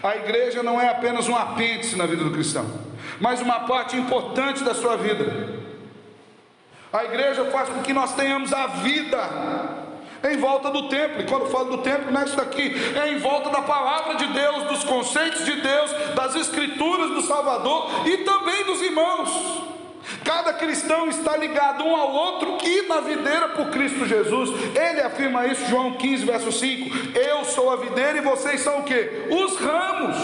A igreja não é apenas um apêndice na vida do cristão, mas uma parte importante da sua vida. A igreja faz com que nós tenhamos a vida em volta do templo. E quando eu falo do templo, não é isso daqui, é em volta da palavra de Deus, dos conceitos de Deus, das escrituras do Salvador e também dos irmãos. Cada cristão está ligado um ao outro e na videira por Cristo Jesus. Ele afirma isso, João 15, verso 5. Eu sou a videira e vocês são o quê? Os ramos.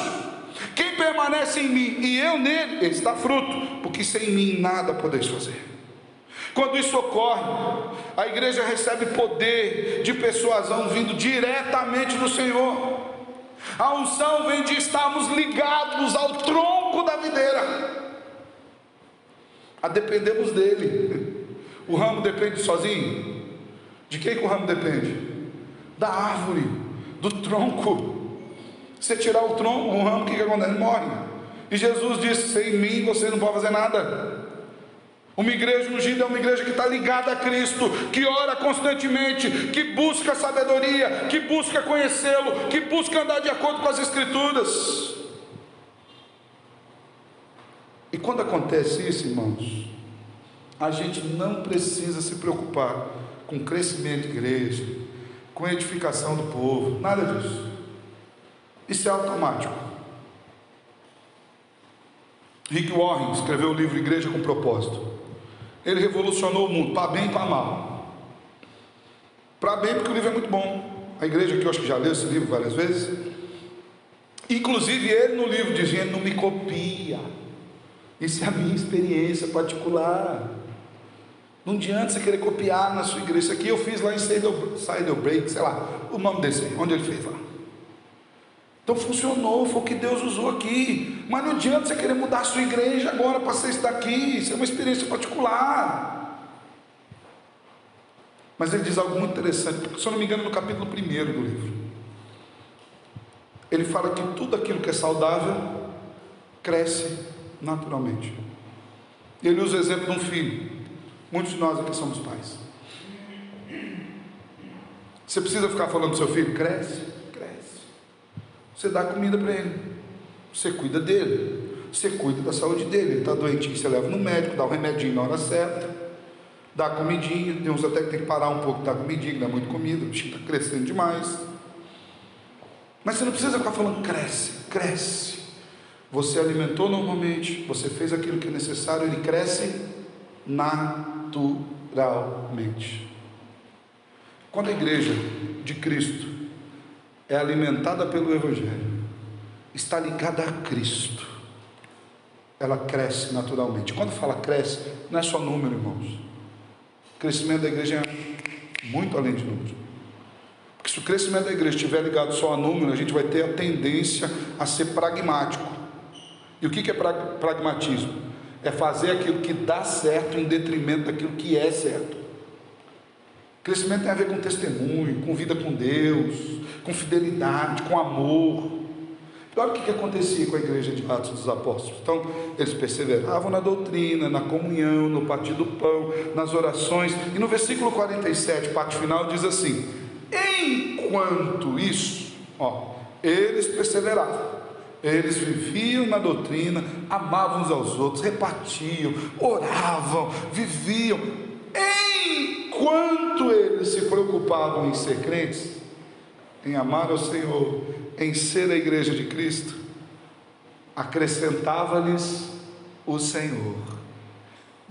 Quem permanece em mim e eu nele, ele está fruto, porque sem mim nada podeis fazer. Quando isso ocorre, a igreja recebe poder de persuasão vindo diretamente do Senhor. A unção vem de estarmos ligados ao tronco da videira, a dependermos dele. O ramo depende sozinho? De quem que o ramo depende? Da árvore, do tronco. Se tirar o tronco, o ramo, o que acontece? Ele morre. E Jesus disse: sem mim você não pode fazer nada. Uma igreja ungida é uma igreja que está ligada a Cristo, que ora constantemente, que busca sabedoria, que busca conhecê-lo, que busca andar de acordo com as Escrituras. E quando acontece isso, irmãos, a gente não precisa se preocupar com crescimento de igreja, com edificação do povo, nada disso. Isso é automático. Rick Warren escreveu o livro Igreja com Propósito. Ele revolucionou o mundo, para bem e para mal. Para bem, porque o livro é muito bom. A igreja aqui, eu acho que já leu esse livro várias vezes. Inclusive ele no livro dizia: não me copia. Isso é a minha experiência particular. Não adianta você querer copiar na sua igreja. Isso aqui eu fiz lá em Saddleback, sei lá, o nome desse, onde ele fez lá. Então funcionou, foi o que Deus usou aqui. Mas não adianta você querer mudar a sua igreja agora para você estar aqui. Isso é uma experiência particular. Mas ele diz algo muito interessante, porque, se eu não me engano, no capítulo 1 do livro, ele fala que tudo aquilo que é saudável cresce naturalmente. Ele usa o exemplo de um filho. Muitos de nós aqui somos pais. Você precisa ficar falando do seu filho: cresce, cresce. Você dá comida para ele, você cuida dele, você cuida da saúde dele. Ele está doentinho, você leva no médico, dá o remedinho na hora certa, dá comidinha. Tem uns até que tem que parar um pouco de dar comidinha, que dá muita comida, o bichinho está crescendo demais. Mas você não precisa ficar falando cresce, cresce. Você alimentou normalmente, você fez aquilo que é necessário, ele cresce naturalmente. Quando a igreja de Cristo é alimentada pelo Evangelho, está ligada a Cristo, ela cresce naturalmente. Quando fala cresce, não é só número, irmãos. O crescimento da igreja é muito além de número. Porque se o crescimento da igreja estiver ligado só a número, a gente vai ter a tendência a ser pragmático. E o que é pragmatismo? É fazer aquilo que dá certo em detrimento daquilo que é certo. Crescimento tem a ver com testemunho, com vida com Deus, com fidelidade, com amor. E olha o que acontecia com a igreja de Atos dos Apóstolos. Então, eles perseveravam na doutrina, na comunhão, no partir do pão, nas orações. E no versículo 47, parte final, diz assim: enquanto isso, eles perseveravam. Eles viviam na doutrina, amavam uns aos outros, repartiam, oravam, viviam. Enquanto eles se preocupavam em ser crentes, em amar ao Senhor, em ser a igreja de Cristo, acrescentava-lhes o Senhor,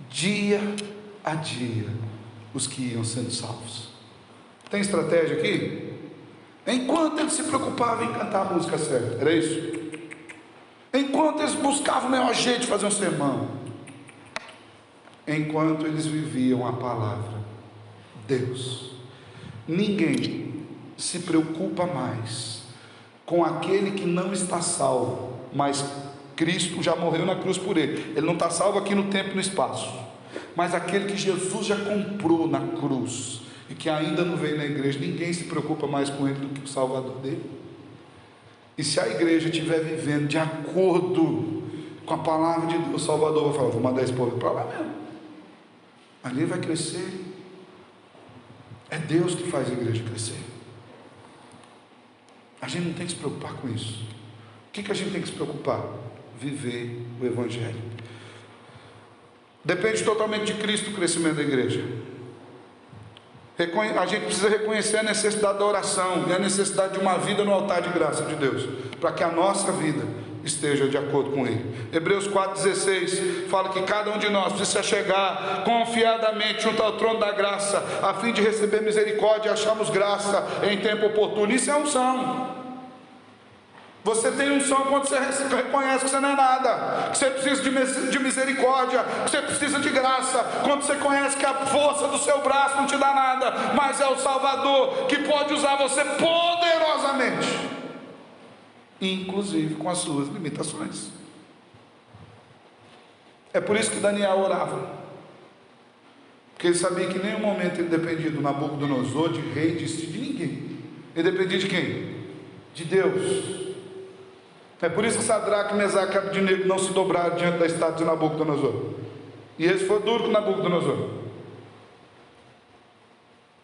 dia a dia, os que iam sendo salvos. Tem estratégia aqui? Enquanto eles se preocupavam em cantar a música certa, era isso? Enquanto eles buscavam o melhor jeito de fazer um sermão, enquanto eles viviam a palavra, Deus, ninguém se preocupa mais com aquele que não está salvo, mas Cristo já morreu na cruz por ele. Ele não está salvo aqui no tempo e no espaço, mas aquele que Jesus já comprou na cruz e que ainda não veio na igreja, ninguém se preocupa mais com ele do que o Salvador dele. E se a igreja estiver vivendo de acordo com a palavra de Deus, o Salvador vai falar: vou mandar esse povo para lá mesmo, ali vai crescer. É Deus que faz a igreja crescer. A gente não tem que se preocupar com isso. O que a gente tem que se preocupar? Viver o Evangelho. Depende totalmente de Cristo o crescimento da igreja. A gente precisa reconhecer a necessidade da oração e a necessidade de uma vida no altar de graça de Deus, para que a nossa vida esteja de acordo com Ele. Hebreus 4,16 fala que cada um de nós precisa chegar confiadamente junto ao trono da graça, a fim de receber misericórdia e acharmos graça em tempo oportuno. Isso é unção. Você tem unção quando você reconhece que você não é nada, que você precisa de misericórdia, que você precisa de graça, quando você conhece que a força do seu braço não te dá nada, mas é o Salvador que pode usar você poderosamente, inclusive com as suas limitações. É por isso que Daniel orava, porque ele sabia que em nenhum momento ele dependia do Nabucodonosor, de rei, de ninguém. Ele dependia de quem? De Deus. É por isso que Sadraque, Mesaque e Abednego não se dobraram diante da estátua de Nabucodonosor. E esse foi duro com Nabucodonosor.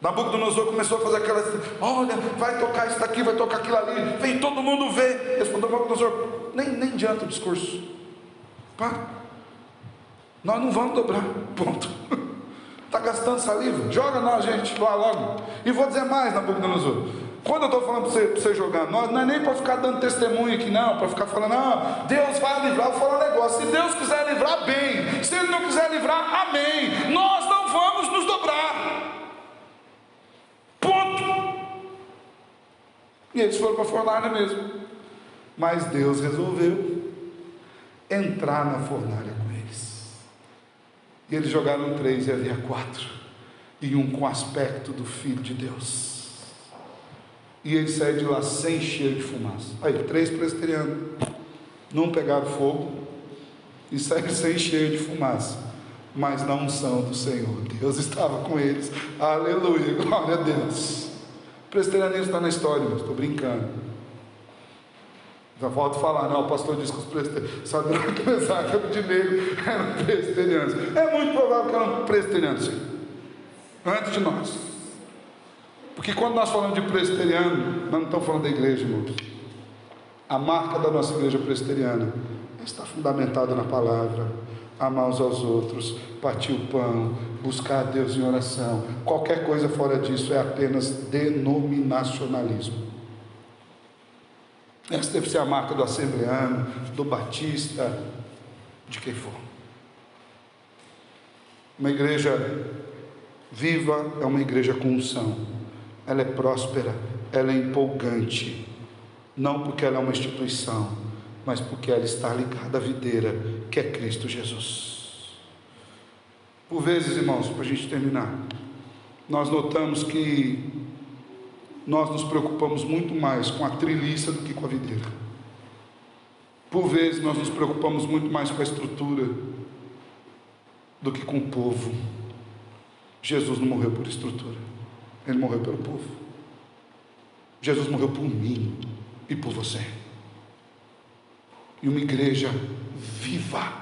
Nabucodonosor começou a fazer aquelas: olha, vai tocar isso daqui, vai tocar aquilo ali, vem todo mundo ver. Ele falou: Nabucodonosor, nem adianta o discurso. Pá, nós não vamos dobrar, ponto. Está gastando saliva, joga nós, gente, lá logo. E vou dizer mais, Nabucodonosor, quando eu estou falando para você jogar nós, não é nem para ficar dando testemunho aqui não, para ficar falando: ah, Deus vai livrar. Eu vou falar um negócio: se Deus quiser livrar, bem; se Ele não quiser livrar, amém. Nós não vamos nos dobrar, ponto. E eles foram para a fornalha mesmo, mas Deus resolveu entrar na fornalha com eles, e eles jogaram 3 e havia 4, e um com aspecto do Filho de Deus. E ele saiu de lá sem cheiro de fumaça. Aí, 3 presbiterianos não pegaram fogo e saíram sem cheiro de fumaça, mas na unção do Senhor. Deus estava com eles. Aleluia, glória a Deus. O presbiterianismo está na história, mas estou brincando. Já volto a falar: não, o pastor disse que os presbiterianos, Sadraque, Mesaque e Abednego eram presbiterianos. É muito provável que eram presbiterianos, sim, antes de nós. Porque quando nós falamos de presbiteriano, nós não estamos falando da igreja, irmãos. A marca da nossa igreja presbiteriana está fundamentada na palavra: amar uns aos outros, partir o pão, buscar a Deus em oração. Qualquer coisa fora disso é apenas denominacionalismo. Essa deve ser a marca do assembleano, do batista, de quem for. Uma igreja viva é uma igreja com unção. Ela é próspera, ela é empolgante, não porque ela é uma instituição, mas porque ela está ligada à videira, que é Cristo Jesus. Por vezes, irmãos, para a gente terminar, nós notamos que nós nos preocupamos muito mais com a treliça do que com a videira. Por vezes nós nos preocupamos muito mais com a estrutura do que com o povo. Jesus não morreu por estrutura, Ele morreu pelo povo. Jesus morreu por mim e por você. E uma igreja viva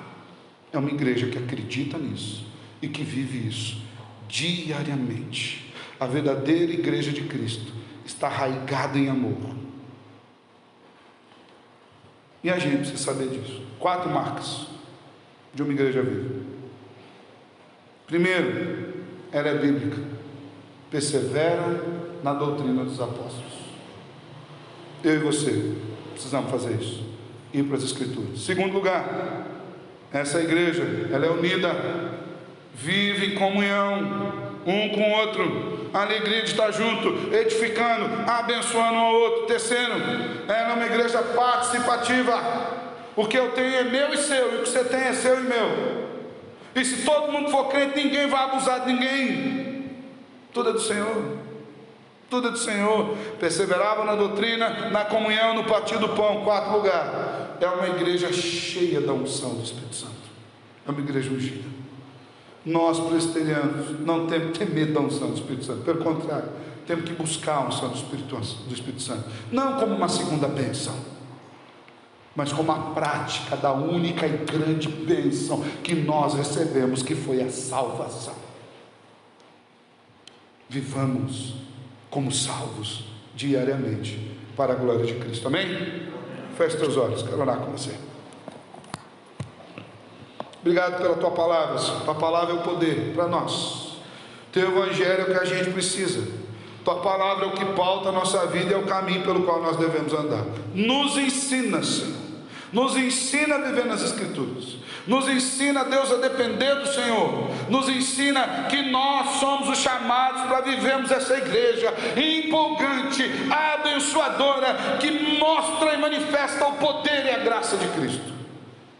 é uma igreja que acredita nisso e que vive isso diariamente. A verdadeira igreja de Cristo está arraigada em amor. E a gente precisa saber disso. 4 marcas de uma igreja viva. Primeiro, ela é bíblica. Persevera na doutrina dos apóstolos. Eu e você precisamos fazer isso, ir para as escrituras. Segundo lugar, essa igreja, ela é unida, vive em comunhão. um com o outro, a alegria de estar junto, edificando, abençoando um ao outro, tecendo, numa igreja participativa. O que eu tenho é meu e seu, e o que você tem é seu e meu. E se todo mundo for crente, ninguém vai abusar de ninguém. Tudo é do Senhor. Tudo é do Senhor. Perseveravam na doutrina, na comunhão, no partir do pão. Quarto lugar, é uma igreja cheia da unção do Espírito Santo. É uma igreja ungida. Nós presbiterianos não temos que ter medo da unção do Espírito Santo. Pelo contrário, temos que buscar a unção do Espírito Santo. Não como uma segunda bênção, mas como a prática da única e grande bênção que nós recebemos, que foi a salvação. Vivamos como salvos diariamente para a glória de Cristo. Amém? Feche teus olhos, quero orar com você. Obrigado pela tua palavra. Tua palavra é o poder para nós. Teu evangelho é o que a gente precisa. Tua palavra é o que pauta a nossa vida, é o caminho pelo qual nós devemos andar. Nos ensina, Senhor. Nos ensina a viver nas Escrituras. Nos ensina, Deus, a depender do Senhor. Nos ensina que nós somos os chamados para vivermos essa igreja empolgante, abençoadora, que mostra e manifesta o poder e a graça de Cristo.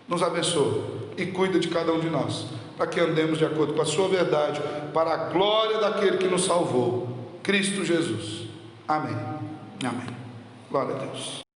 Nos abençoa e cuida de cada um de nós, para que andemos de acordo com a sua verdade, para a glória daquele que nos salvou, Cristo Jesus. Amém. Amém. Glória a Deus.